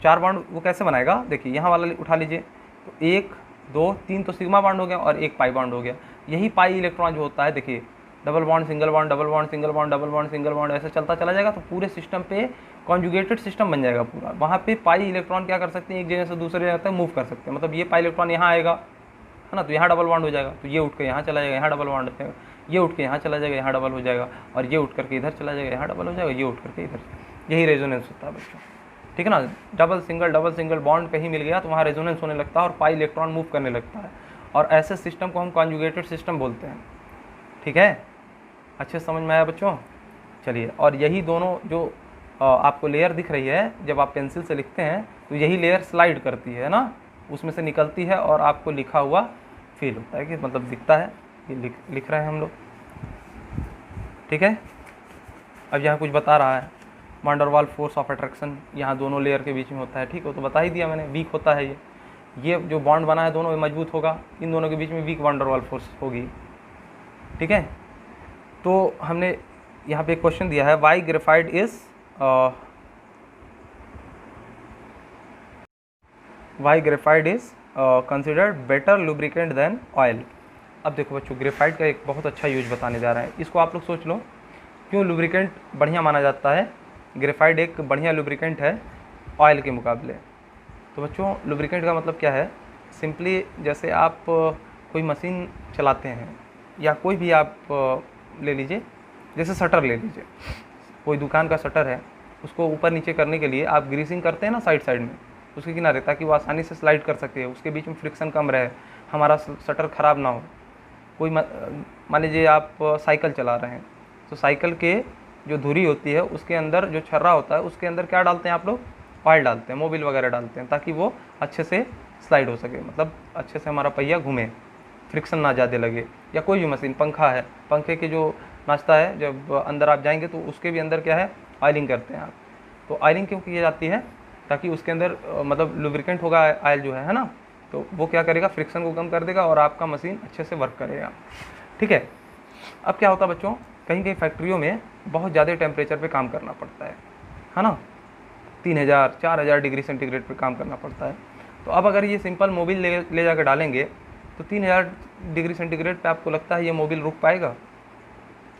S1: 4 बॉन्ड वो कैसे बनाएगा, देखिए यहाँ वाला उठा लीजिए, तो 1 2 3 तो सिग्मा बॉन्ड हो गया और 1 पाई बॉन्ड हो गया। यही पाई इलेक्ट्रॉन जो होता है, देखिए double bond single bond, double bond single bond, double bond single bond, ऐसे चलता चला जाएगा, तो पूरे सिस्टम पे कॉन्जुगेटेड सिस्टम बन जाएगा पूरा। वहाँ पे पाई इलेक्ट्रॉन क्या कर सकते हैं, एक जगह से दूसरे जगह तक मूव कर सकते हैं। मतलब ये पाई इलेक्ट्रॉन यहाँ आएगा, है ना, तो यहाँ डबल बॉन्ड हो जाएगा, तो ये उठ के यहाँ चला जाएगा, यहाँ डबल बॉन्ड हो जाएगा, ये उठ के यहाँ चला जाएगा, यहाँ डबल हो जाएगा, और ये उठ करके इधर चला जाएगा, यहाँ डबल हो जाएगा, ये उठ करके इधर। यही रेजोनेंस होता है बच्चों, ठीक है ना। डबल सिंगल बॉन्ड कहीं मिल गया तो वहाँ रेजोनेंस होने लगता है और पाई इलेक्ट्रॉन मूव करने लगता है, और ऐसे सिस्टम को हम कॉन्जुगेटेड सिस्टम बोलते हैं, ठीक है। अच्छे समझ में आया बच्चों। चलिए, और यही दोनों जो आपको लेयर दिख रही है, जब आप पेंसिल से लिखते हैं तो यही लेयर स्लाइड करती है ना, उसमें से निकलती है और आपको लिखा हुआ फील होता है, कि मतलब दिखता है ये लिख रहे हैं हम लोग, ठीक है। अब यहाँ कुछ बता रहा है, van der Waal force of attraction यहाँ दोनों लेयर के बीच में होता है, ठीक है, तो बता ही दिया मैंने, वीक होता है ये जो बॉन्ड बना है दोनों मजबूत होगा, इन दोनों के बीच में वीक वान डेर वाल फोर्स होगी, ठीक है। तो हमने यहाँ पे एक क्वेश्चन दिया है, why graphite is considered better lubricant than oil. अब देखो बच्चों, ग्रेफाइट का एक बहुत अच्छा यूज बताने जा रहे हैं, इसको आप लोग सोच लो क्यों लुब्रिकेंट बढ़िया माना जाता है। ग्रेफाइट एक बढ़िया लुब्रिकेंट है ऑयल के मुकाबले। तो बच्चों, लुब्रिकेंट का मतलब क्या है, सिंपली जैसे आप कोई मशीन चलाते हैं, या कोई भी आप ले लीजिए, जैसे शटर ले लीजिए, कोई दुकान का शटर है, उसको ऊपर नीचे करने के लिए आप ग्रीसिंग करते हैं ना साइड में उसके किनारे, ताकि वो आसानी से स्लाइड कर सके, उसके बीच में फ्रिक्शन कम रहे, हमारा शटर ख़राब ना हो। कोई मान लीजिए आप साइकिल चला रहे हैं, तो साइकिल के जो धुरी होती है उसके अंदर जो छर्रा होता है उसके अंदर क्या डालते हैं आप लोग, ऑयल डालते हैं, मोबिल वगैरह डालते हैं, ताकि वो अच्छे से स्लाइड हो सके, मतलब अच्छे से हमारा पहिया घूमे, फ्रिक्शन ना ज़्यादा लगे। या कोई भी मशीन, पंखा है, पंखे के जो नाचता है, जब अंदर आप जाएंगे तो उसके भी अंदर क्या है, ऑयलिंग करते हैं आप। तो ऑयलिंग क्यों की जाती है, ताकि उसके अंदर मतलब लुब्रिकेंट होगा ऑयल जो है ना, तो वो क्या करेगा, फ्रिक्शन को कम कर देगा और आपका मशीन अच्छे से वर्क करेगा, ठीक है। अब क्या होता है बच्चों, कहीं कहीं फैक्ट्रियों में बहुत ज़्यादा टेम्परेचर पे काम करना पड़ता है ना, 3000-4000 डिग्री सेंटीग्रेड पे काम करना पड़ता है। तो अब अगर ये सिंपल मोबिल ले जाकर डालेंगे तो 3000 डिग्री सेंटीग्रेड पे आपको लगता है ये मोबिल रुक पाएगा,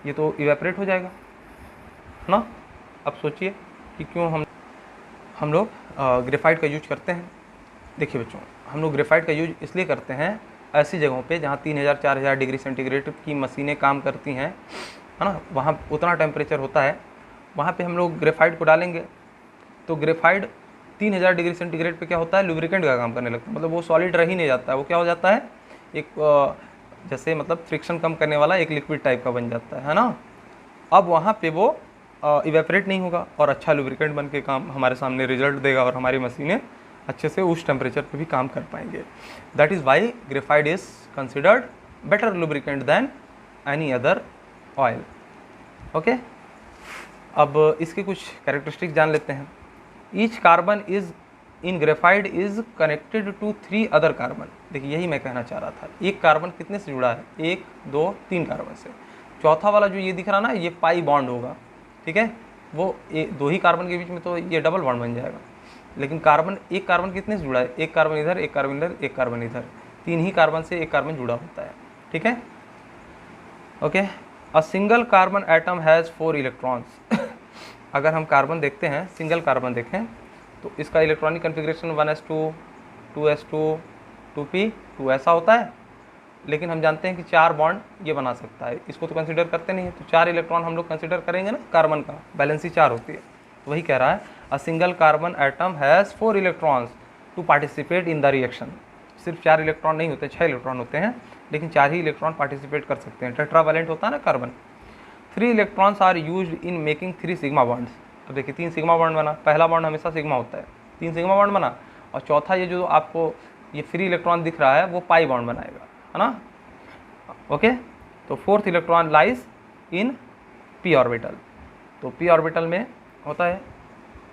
S1: ये तो इवेपरेट हो जाएगा, है ना। अब सोचिए कि क्यों हम लोग ग्रेफाइट का यूज करते हैं। देखिए बच्चों, हम लोग ग्रेफाइट का यूज इसलिए करते हैं ऐसी जगहों पे जहाँ 3000-4000 डिग्री सेंटीग्रेड की मशीनें काम करती हैं, है ना, वहाँ उतना टेम्परेचर होता है, वहाँ पे हम लोग ग्रेफाइट को डालेंगे तो ग्रेफाइट 3000 डिग्री सेंटीग्रेड पे क्या होता है, लुब्रिकेंट का काम करने लगता है, मतलब वो सॉलिड रह ही नहीं जाता है, वो क्या हो जाता है, एक जैसे मतलब फ्रिक्शन कम करने वाला एक लिक्विड टाइप का बन जाता है ना। अब वहाँ पे वो इवेपरेट नहीं होगा और अच्छा लुब्रिकेंट बन के काम हमारे सामने रिजल्ट देगा और हमारी मशीनें अच्छे से उस टेम्परेचर पे भी काम कर पाएंगे। That is why graphite is considered better lubricant than any other oil, okay. अब इसके कुछ कैरेक्टरिस्टिक्स जान लेते हैं। Each carbon is in graphite is connected to 3 other carbon. देखिए, यही मैं कहना चाह रहा था, एक कार्बन कितने से जुड़ा है, 1 2 3 कार्बन से। चौथा वाला जो ये दिख रहा ना, ये पाई बॉन्ड होगा, ठीक है, वो 2 ही कार्बन के बीच में तो ये डबल बॉन्ड बन जाएगा। लेकिन एक कार्बन कितने से जुड़ा है, एक कार्बन इधर, एक कार्बन इधर, एक कार्बन इधर, 3 ही कार्बन से एक कार्बन जुड़ा होता है, ठीक है, okay. A single carbon atom has 4 electrons. अगर हम कार्बन देखते हैं, सिंगल कार्बन देखें, तो इसका electronic configuration 1s2 2s2 2p 2 ऐसा होता है। लेकिन हम जानते हैं कि 4 बॉन्ड ये बना सकता है, इसको तो कंसिडर करते नहीं है, तो 4 इलेक्ट्रॉन हम लोग कंसिडर करेंगे ना, कार्बन का बैलेंसी 4 होती है। तो वही कह रहा है, a single carbon atom has 4 electrons to participate in the reaction. सिर्फ 4 इलेक्ट्रॉन नहीं होते, 6 इलेक्ट्रॉन होते हैं, लेकिन 4 ही इलेक्ट्रॉन पार्टिसिपेट कर सकते हैं। टेट्रावैलेंट होता है ना carbon. 3 electrons are used in making 3 sigma bonds. तो देखिए, 3 सिग्मा बॉन्ड बना, पहला बॉन्ड हमेशा सिग्मा होता है, 3 सिग्मा बॉन्ड बना, और चौथा ये जो आपको ये फ्री इलेक्ट्रॉन दिख रहा है वो पाई बॉन्ड बनाएगा, है ना, ओके। तो fourth electron lies in p orbital. तो पी ऑर्बिटल में होता है,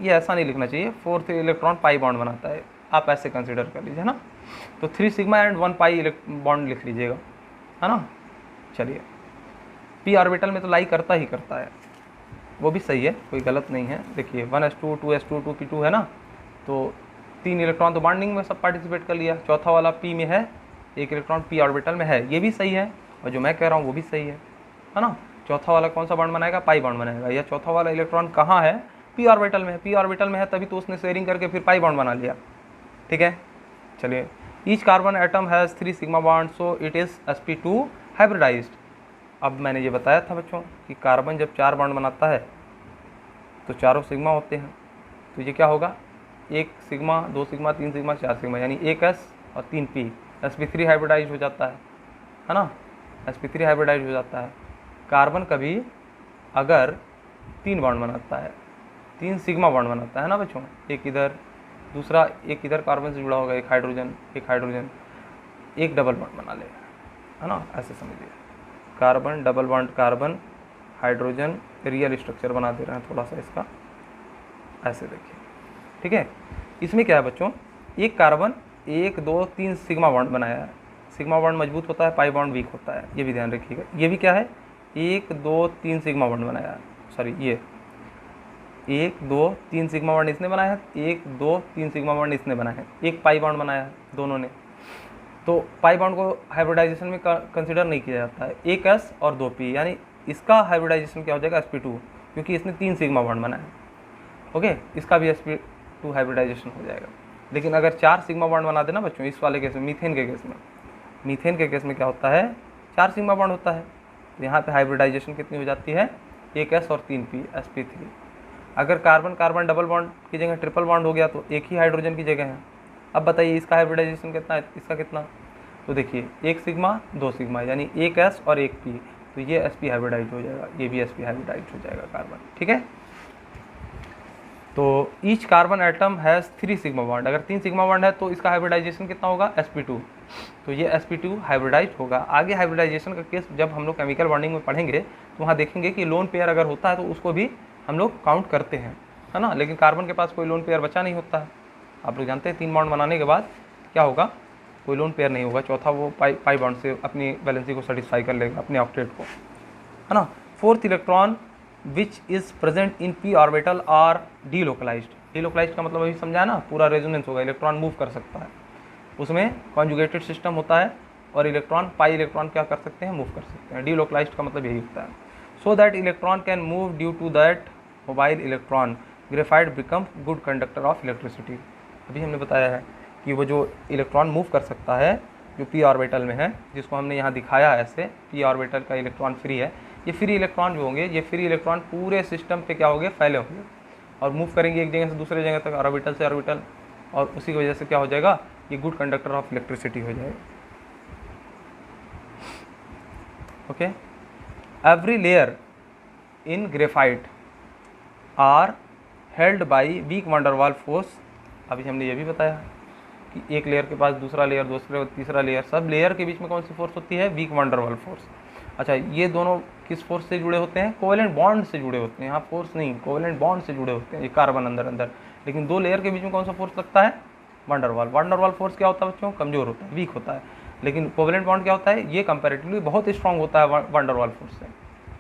S1: ये ऐसा नहीं लिखना चाहिए, फोर्थ इलेक्ट्रॉन पाई बॉन्ड बनाता है, आप ऐसे कंसिडर कर लीजिए ना। तो 3 सिग्मा एंड 1 पाई बॉन्ड लिख लीजिएगा, है ना। चलिए, पी ऑर्बिटल में तो लाई करता ही करता है, वो भी सही है, कोई गलत नहीं है। देखिए 1s2 2s2 2p2 है ना, तो 3 इलेक्ट्रॉन तो बॉन्डिंग में सब पार्टिसिपेट कर लिया। चौथा वाला पी में है, 1 इलेक्ट्रॉन पी ऑर्बिटल में है, ये भी सही है, और जो मैं कह रहा हूँ वो भी सही है ना। चौथा वाला कौन सा बॉन्ड बनाएगा? पाई बॉन्ड बनाएगा। या चौथा वाला इलेक्ट्रॉन कहाँ है? पी ऑर्बिटल में है। पी ऑर्बिटल में है तभी तो उसने शेयरिंग करके फिर पाई बॉन्ड बना लिया, ठीक है। चलिए, each carbon atom has 3 sigma bond, so it is sp2 hybridised. अब मैंने ये बताया था बच्चों कि कार्बन जब 4 बॉन्ड बनाता है तो चारों सिग्मा होते हैं, तो ये क्या होगा? 1 सिग्मा 2 सिग्मा 3 सिग्मा 4 सिग्मा, यानी 1s और 3p, sp3 हाइब्रिडाइज हो जाता है ना, sp3 हाइब्रिडाइज हो जाता है। कार्बन कभी अगर 3 बॉन्ड बनाता है, 3 सिग्मा बॉन्ड बनाता है ना बच्चों, एक इधर दूसरा, एक इधर कार्बन से जुड़ा होगा, एक हाइड्रोजन एक डबल बॉन्ड बना ले, है ना, ऐसे समझिए। Carbon double bond carbon hydrogen, real structure बना दे रहे हैं थोड़ा सा इसका, ऐसे देखिए, ठीक है। इसमें क्या है बच्चों, एक कार्बन 1 2 3 सिग्मा बॉन्ड बनाया है, सिग्मा बॉन्ड मजबूत होता है, पाई बॉन्ड वीक होता है, ये भी ध्यान रखिएगा। ये भी क्या है, 1 2 3 सिग्मा बॉन्ड बनाया है, सॉरी ये 1 2 3 सिग्मा बॉन्ड इसने बनाया है, 1 2 3 सिग्मा बॉन्ड इसने बनाया है, एक पाई बॉन्ड बनाया है दोनों ने। तो पाई बॉन्ड को हाइब्रिडाइजेशन में कंसिडर नहीं किया जाता है। 1s और 2p, यानी इसका हाइब्रिडाइजेशन क्या हो जाएगा? sp2, क्योंकि इसने 3 सिग्मा बॉन्ड बनाया है, ओके, इसका भी sp2 हाइब्रिडाइजेशन हो जाएगा। लेकिन अगर 4 सिग्मा बॉन्ड बना देना बच्चों, इस वाले केस में, मीथेन के केस में क्या होता है? 4 सिग्मा बॉन्ड होता है, तो यहाँ पे हाइब्रिडाइजेशन कितनी हो जाती है? 1s और 3p, sp3। अगर कार्बन कार्बन डबल बॉन्ड की जगह ट्रिपल बॉन्ड हो गया तो एक ही हाइड्रोजन की जगह है। अब बताइए इसका हाइब्रिडाइजेशन कितना है, इसका कितना? तो देखिए 1 सिग्मा 2 सिग्मा, यानी 1s और 1p, तो ये sp हाइब्रिडाइज हो जाएगा, ये भी sp हाइब्रिडाइज हो जाएगा कार्बन, ठीक है। तो each carbon atom has 3 sigma bond, अगर 3 सिग्मा बॉन्ड है तो इसका हाइब्रिडाइजेशन कितना होगा? sp2, तो ये sp2 हाइब्रिडाइज होगा। आगे हाइब्रिडाइजेशन का केस जब हम लोग केमिकल बॉन्डिंग में पढ़ेंगे तो वहाँ देखेंगे कि लोन पेयर अगर होता है तो उसको भी हम लोग काउंट करते हैं, है ना। लेकिन कार्बन के पास कोई लोन पेयर बचा नहीं होता है, आप लोग जानते हैं 3 बॉन्ड बनाने के बाद क्या होगा? कोई लोन पेयर नहीं होगा, चौथा वो पाई बॉन्ड से अपनी वैलेंसी को सेटिस्फाई कर लेगा, अपने ऑक्टेट को, है ना। Fourth electron which is present in p orbital are delocalised. Delocalised का मतलब अभी समझा ना, पूरा रेजोनेंस होगा, इलेक्ट्रॉन मूव कर सकता है, उसमें कॉन्जुगेटेड सिस्टम होता है, और इलेक्ट्रॉन पाई इलेक्ट्रॉन क्या कर सकते हैं? मूव कर सकते हैं। डीलोकलाइज्ड का मतलब यही होता है। So that electron can move due to that mobile electron graphite become good conductor of electricity. अभी हमने बताया है कि वो जो इलेक्ट्रॉन मूव कर सकता है जो पी ऑर्बिटल में है, जिसको हमने यहाँ दिखाया है ऐसे, पी ऑर्बिटल का इलेक्ट्रॉन फ्री है, ये फ्री इलेक्ट्रॉन जो होंगे, ये फ्री इलेक्ट्रॉन पूरे सिस्टम पे क्या होंगे? फैले होंगे और मूव करेंगे एक जगह से दूसरे जगह तक, ऑर्बिटल से ऑर्बिटल, और उसी की वजह से क्या हो जाएगा? ये गुड कंडक्टर ऑफ इलेक्ट्रिसिटी हो जाएगा, okay. Every layer in graphite are held by weak van der Waals force. अभी हमने ये भी बताया कि एक लेयर के पास दूसरा लेयर, दूसरे तीसरा लेयर, सब लेयर के बीच में कौन सी फोर्स होती है? Weak van der Waals force. अच्छा, ये दोनों किस फोर्स से जुड़े होते हैं? कोवेलेंट बॉन्ड से जुड़े होते हैं, यहाँ फोर्स नहीं, कोवेलेंट बॉन्ड से जुड़े होते हैं ये कार्बन अंदर। लेकिन 2 लेयर के बीच में कौन सा फोर्स लगता है? वंडरवाल। वंडरवाल फोर्स क्या होता है बच्चों? कमजोर होता है, वीक होता है। लेकिन कोवेलेंट बॉन्ड क्या होता है? ये कंपैरेटिवली बहुत स्ट्रांग होता है वंडरवाल फोर्स से,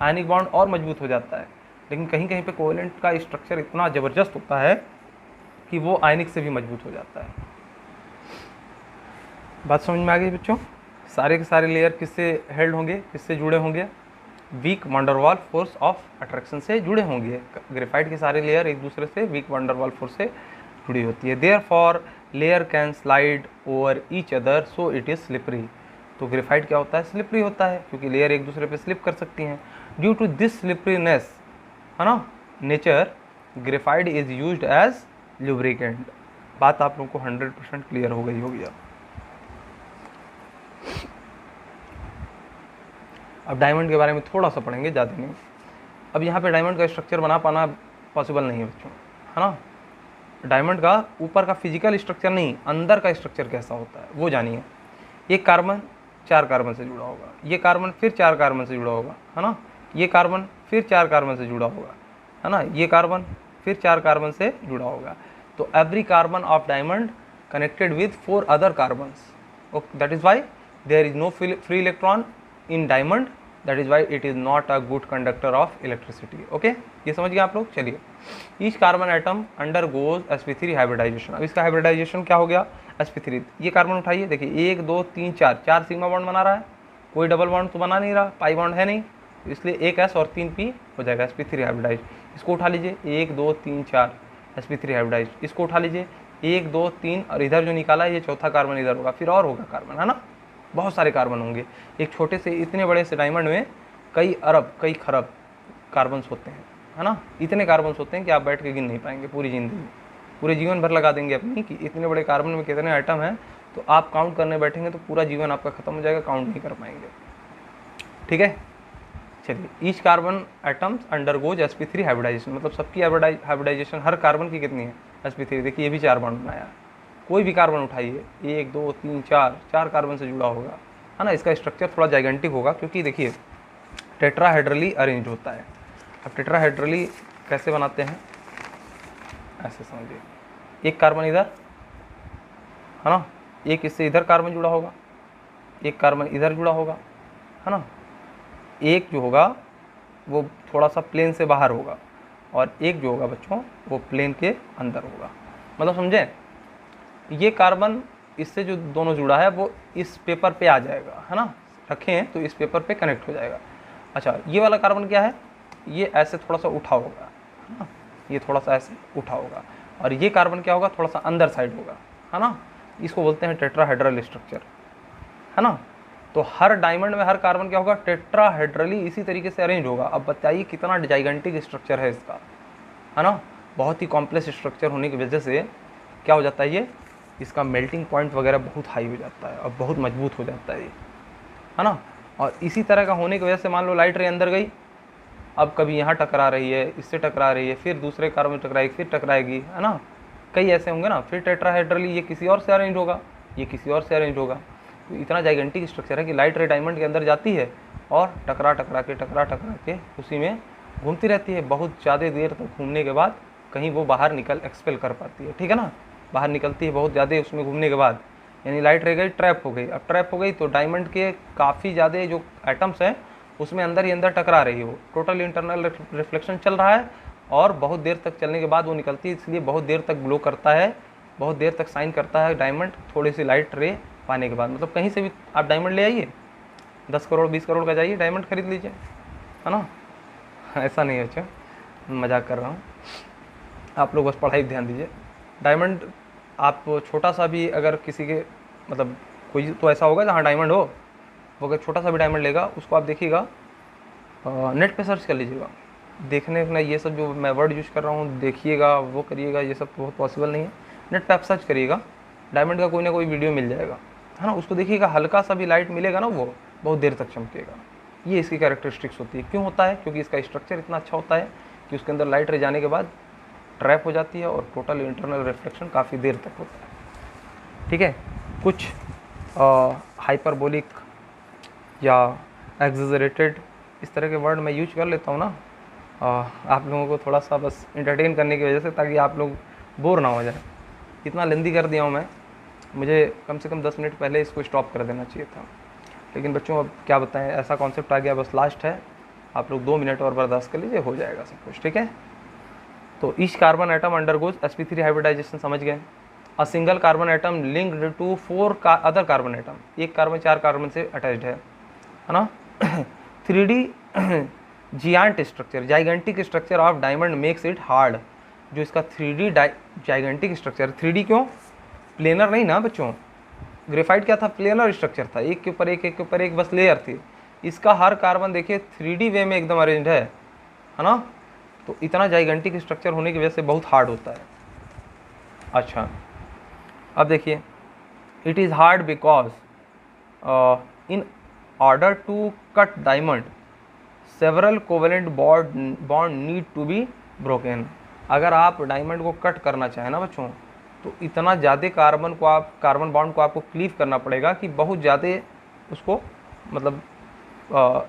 S1: आयनिक बॉन्ड और मजबूत हो जाता है। लेकिन कहीं कहीं पे कोवेलेंट का स्ट्रक्चर इतना ज़बरदस्त होता है कि वो आयनिक से भी मजबूत हो जाता है। बात समझ में आ गई बच्चों? सारे के सारे लेयर किससे हेल्ड होंगे, किससे जुड़े होंगे? Weak van der Waals force of attraction से जुड़े होंगे। ग्रेफाइट के सारे लेयर एक दूसरे से वीक वंडरवाल फोर्स से जुड़ी होती है। Therefore layer can slide over each other so it is slippery. तो ग्रेफाइट क्या होता है? स्लिपरी होता है, क्योंकि लेयर एक दूसरे पे स्लिप कर सकती हैं। ड्यू टू दिस स्लिपरीनेस, है ना, nature, graphite is used as lubricant. बात आप लोगों को 100% क्लियर हो गई होगी। अब डायमंड के बारे में थोड़ा सा पढ़ेंगे, ज़्यादा नहीं। अब यहाँ पे डायमंड का स्ट्रक्चर बना पाना पॉसिबल नहीं है बच्चों, है ना। डायमंड का ऊपर का फिजिकल स्ट्रक्चर नहीं, अंदर का स्ट्रक्चर कैसा होता है वो जानिए। एक कार्बन 4 कार्बन से जुड़ा होगा, ये कार्बन फिर 4 कार्बन से जुड़ा होगा, है ना, ये कार्बन फिर 4 कार्बन से जुड़ा होगा, है ना, ये कार्बन फिर 4 कार्बन से जुड़ा होगा। तो every carbon of diamond connected with 4 other carbons, that is why there is no free electron in diamond, that is why it is not a good conductor of electricity. Okay, ये समझ गए आप लोग। चलिए, each carbon atom undergoes sp3 hybridisation. अब इसका hybridisation क्या हो गया, sp3, ये कार्बन उठाइए, देखिए 1 2 3 4 सिग्मा बॉन्ड बना रहा है, कोई डबल बॉन्ड तो बना नहीं रहा, पाई बॉन्ड है नहीं, इसलिए 1 s और 3 p हो जाएगा, sp3 हाइब्रिडाइज। इसको उठा लीजिए, 1 2 3 4 sp3 हाइब्रिडाइज, इसको उठा लीजिए 1 2 3, और इधर जो निकाला है ये चौथा कार्बन इधर होगा, फिर और होगा कार्बन, है ना, बहुत सारे कार्बन होंगे। एक छोटे से इतने बड़े से डायमंड में कई अरब कई खरब कार्बन्स होते हैं, है ना, इतने कार्बन्स होते हैं कि आप बैठ के गिन नहीं पाएंगे पूरी ज़िंदगी, पूरे जीवन भर लगा देंगे अपनी कि इतने बड़े कार्बन में कितने आइटम हैं, तो आप काउंट करने बैठेंगे तो पूरा जीवन आपका खत्म हो जाएगा, काउंट नहीं कर पाएंगे। ठीक है, चलिए, each carbon atoms undergoes sp3 hybridisation, मतलब सबकी हाइब्रिडाइजेशन हर कार्बन की कितनी है, sp3। देखिए ये भी 4 बॉन्ड बनाया, कोई भी कार्बन उठाइए, 1 2 3 4 कार्बन से जुड़ा होगा, है ना। इसका स्ट्रक्चर थोड़ा जाइगेंटिक होगा क्योंकि देखिए टेट्राहेड्रली अरेंज होता है। अब टेट्राहेड्रली कैसे बनाते हैं, ऐसे समझिए, एक कार्बन इधर, है ना, एक इससे इधर कार्बन जुड़ा होगा, एक कार्बन इधर जुड़ा होगा, है ना, एक जो होगा वो थोड़ा सा प्लेन से बाहर होगा, और एक जो होगा बच्चों वो प्लेन के अंदर होगा। मतलब समझें, ये कार्बन इससे जो दोनों जुड़ा है वो इस पेपर पे आ जाएगा, है ना, रखें तो इस पेपर पे कनेक्ट हो जाएगा। अच्छा, ये वाला कार्बन क्या है, ये ऐसे थोड़ा सा उठा होगा, है ना, ये थोड़ा सा ऐसे उठा होगा, और ये कार्बन क्या होगा, थोड़ा सा अंदर साइड होगा, है ना। इसको बोलते हैं टेट्राहेड्रल स्ट्रक्चर, है ना। तो हर डायमंड में हर कार्बन क्या होगा, टेट्राहेड्रली इसी तरीके से अरेंज होगा। अब बताइए कितना जाइगेंटिक स्ट्रक्चर है इसका, है ना, बहुत ही कॉम्प्लेक्स स्ट्रक्चर होने की वजह से क्या हो जाता है, ये इसका मेल्टिंग पॉइंट वगैरह बहुत हाई हो जाता है और बहुत मजबूत हो जाता है ये, है ना। और इसी तरह का होने की वजह से मान लो लाइट रे अंदर गई, अब कभी यहाँ टकरा रही है, इससे टकरा रही है, फिर दूसरे कार्बन टकराएगी, फिर टकराएगी, है ना, कई ऐसे होंगे ना, फिर टेट्राहेड्रली ये किसी और से अरेंज होगा, ये किसी और से अरेंज होगा। तो इतना जाइगेंटिक स्ट्रक्चर है कि लाइट रे डायमंड के अंदर जाती है और टकरा टकरा के उसी में घूमती रहती है, बहुत ज़्यादा देर तक घूमने के बाद कहीं वो बाहर एक्सपेल कर पाती है, ठीक है ना, बाहर निकलती है बहुत ज़्यादा उसमें घूमने के बाद, यानी लाइट रह गई, ट्रैप हो गई। अब ट्रैप हो गई तो डायमंड के काफ़ी ज़्यादा जो एटम्स हैं उसमें अंदर ही अंदर टकरा रही है, वो टोटल इंटरनल रिफ्लेक्शन चल रहा है, और बहुत देर तक चलने के बाद वो निकलती है, इसलिए बहुत देर तक ग्लो करता है, बहुत देर तक शाइन करता है डायमंड, थोड़ी सी लाइट रे पाने के बाद। मतलब कहीं से भी आप डायमंड ले आइए, 10 करोड़ 20 करोड़ का जाइए, डायमंड खरीद लीजिए, है ना, ऐसा नहीं है, अच्छा मजाक कर रहा हूँ, आप लोग बस पढ़ाई ध्यान दीजिए। डायमंड आप छोटा सा भी अगर किसी के, मतलब कोई तो ऐसा होगा जहाँ डायमंड हो, वो अगर छोटा सा भी डायमंड लेगा उसको आप देखिएगा, नेट पे सर्च कर लीजिएगा, देखने का ये सब जो मैं वर्ड यूज कर रहा हूँ देखिएगा, वो करिएगा, ये सब बहुत पॉसिबल नहीं है। नेट पे आप सर्च करिएगा, डायमंड का कोई ना कोई वीडियो मिल जाएगा, है ना, उसको देखिएगा, हल्का सा भी लाइट मिलेगा ना वो बहुत देर तक चमकेगा। ये इसकी कैरेक्टरिस्टिक्स होती है। क्यों होता है, क्योंकि इसका स्ट्रक्चर इतना अच्छा होता है कि उसके अंदर लाइट रह जाने के बाद ट्रैप हो जाती है और टोटल इंटरनल रिफ्लेक्शन काफ़ी देर तक होता है। ठीक है, कुछ हाइपरबोलिक या एग्जेजरेटेड इस तरह के वर्ड मैं यूज कर लेता हूँ ना, आप लोगों को थोड़ा सा बस इंटरटेन करने की वजह से, ताकि आप लोग बोर ना हो जाए। इतना लेंदी कर दिया हूँ मैं, मुझे कम से कम 10 मिनट पहले इसको स्टॉप कर देना चाहिए था, लेकिन बच्चों अब क्या बताएं, ऐसा कॉन्सेप्ट आ गया, बस लास्ट है, आप लोग 2 मिनट और बर्दाश्त कर लीजिए, हो जाएगा सब कुछ, ठीक है। तो each carbon atom undergoes sp3 hybridisation, समझ गए। A single carbon atom linked to 4 other carbon atom, एक कार्बन 4 कार्बन से अटैच्ड है ना। 3D giant structure, gigantic structure of diamond makes it hard. जो इसका 3D जाइगेंटिक स्ट्रक्चर, 3D क्यों, planar नहीं ना बच्चों, ग्रेफाइट क्या था, प्लेनर स्ट्रक्चर था, एक के ऊपर एक, एक के ऊपर एक, बस लेयर थी। इसका हर कार्बन देखिए 3D वे में एकदम अरेंज्ड है ना। तो इतना जाइगेंटिक स्ट्रक्चर होने की वजह से बहुत हार्ड होता है। अच्छा, अब देखिए, it is hard because in order to cut diamond several covalent bond need to be broken. अगर आप डायमंड को कट करना चाहें ना बच्चों, तो इतना ज़्यादा कार्बन बॉन्ड को आपको क्लीव करना पड़ेगा कि बहुत ज़्यादा उसको मतलब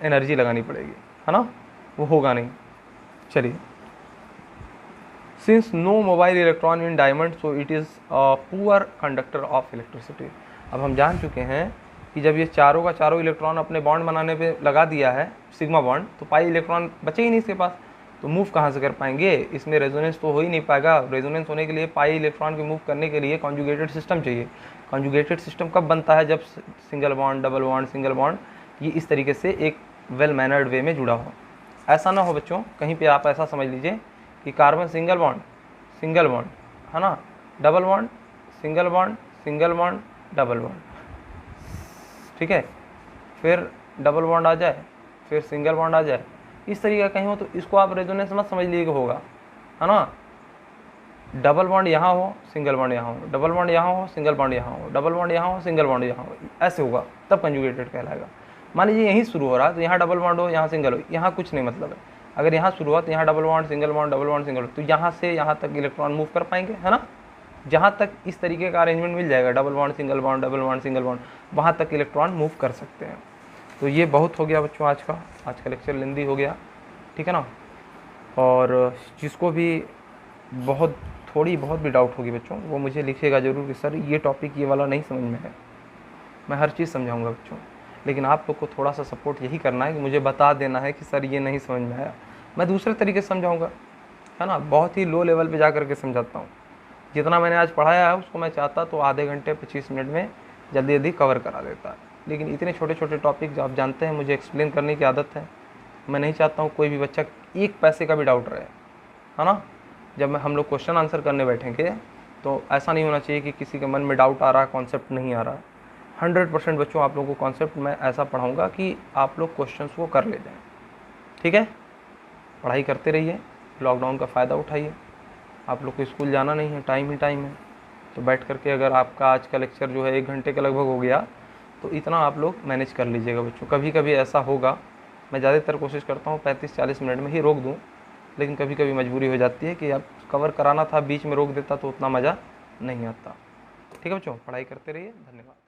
S1: एनर्जी लगानी पड़ेगी, है ना, वो होगा नहीं। चलिए, since no mobile electron in diamond so it is poor conductor of electricity. अब हम जान चुके हैं कि जब ये चारों का चारों इलेक्ट्रॉन अपने बॉन्ड बनाने पे लगा दिया है सिग्मा बॉन्ड, तो पाई इलेक्ट्रॉन बचे ही नहीं इसके पास, तो मूव कहाँ से कर पाएंगे, इसमें रेजोनेंस तो हो ही नहीं पाएगा। रेजोनेंस होने के लिए पाई इलेक्ट्रॉन के मूव करने के लिए कॉन्जुगेटेड सिस्टम चाहिए। कॉन्जुगेटेड सिस्टम कब बनता है, जब single bond, double bond, single bond ये इस तरीके से एक वेल मैनर्ड वे में जुड़ा हो। ऐसा ना हो बच्चों कहीं पे आप ऐसा समझ लीजिए कि कार्बन सिंगल बॉन्ड, है ना, double bond, single bond, double bond, ठीक है, फिर डबल बॉन्ड आ जाए, फिर सिंगल बॉन्ड आ जाए, इस तरीके का कहीं हो तो इसको आप रेजोनेंस मत समझ लीजिए होगा, है ना। डबल बॉन्ड यहाँ हो, सिंगल बॉन्ड यहाँ हो, डबल बॉन्ड यहाँ हो, सिंगल बॉन्ड यहाँ हो, डबल बॉन्ड यहाँ हो, सिंगल बॉन्ड यहाँ हो, ऐसे होगा तब कंजुगेटेड कहलाएगा। मान लीजिए यहीं शुरू हो रहा है तो यहाँ डबल बॉन्ड हो, यहाँ सिंगल हो, यहाँ कुछ नहीं मतलब है। अगर यहाँ शुरू हुआ तो यहाँ double bond, single bond, double bond, single, तो यहाँ से यहाँ तक इलेक्ट्रॉन मूव कर पाएंगे, है ना। जहाँ तक इस तरीके का अरेंजमेंट मिल जाएगा, double bond, single bond, double bond, single bond, वहाँ तक इलेक्ट्रॉन मूव कर सकते हैं। तो ये बहुत हो गया बच्चों आज का लेक्चर लेंदी हो गया, ठीक है ना। और जिसको भी थोड़ी बहुत भी डाउट होगी बच्चों, वो मुझे लिखिएगा ज़रूर कि सर ये टॉपिक ये वाला नहीं समझ में है। मैं हर चीज़ समझाऊंगा बच्चों, लेकिन आप लोग को थोड़ा सा सपोर्ट यही करना है कि मुझे बता देना है कि सर ये नहीं समझ में आया, मैं दूसरे तरीके से समझाऊंगा, है ना। बहुत ही लो लेवल पे जा कर के समझाता हूँ। जितना मैंने आज पढ़ाया है उसको मैं चाहता तो आधे घंटे 25 मिनट में जल्दी कवर करा देता, लेकिन इतने छोटे छोटे टॉपिक जो आप जानते हैं मुझे एक्सप्लेन करने की आदत है। मैं नहीं चाहता हूँ कोई भी बच्चा एक पैसे का भी डाउट रहे, है ना। जब हम लोग क्वेश्चन आंसर करने बैठेंगे तो ऐसा नहीं होना चाहिए कि किसी के मन में डाउट आ रहा है, कॉन्सेप्ट नहीं आ रहा है। 100% बच्चों आप लोगों को कॉन्सेप्ट मैं ऐसा पढ़ाऊँगा कि आप लोग क्वेश्चंस को कर ले जाएँ, ठीक है। पढ़ाई करते रहिए, लॉकडाउन का फ़ायदा उठाइए। आप लोग को स्कूल जाना नहीं है, टाइम ही टाइम है, तो बैठ करके अगर आपका आज का लेक्चर जो है 1 घंटे के लगभग हो गया तो इतना आप लोग मैनेज कर लीजिएगा बच्चों। कभी कभी ऐसा होगा, मैं ज़्यादातर कोशिश करता हूँ 35-40 मिनट में ही रोक दूँ, लेकिन कभी कभी मजबूरी हो जाती है कि अब कवर कराना था, बीच में रोक देता तो उतना मज़ा नहीं आता। ठीक है बच्चों, पढ़ाई करते रहिए, धन्यवाद।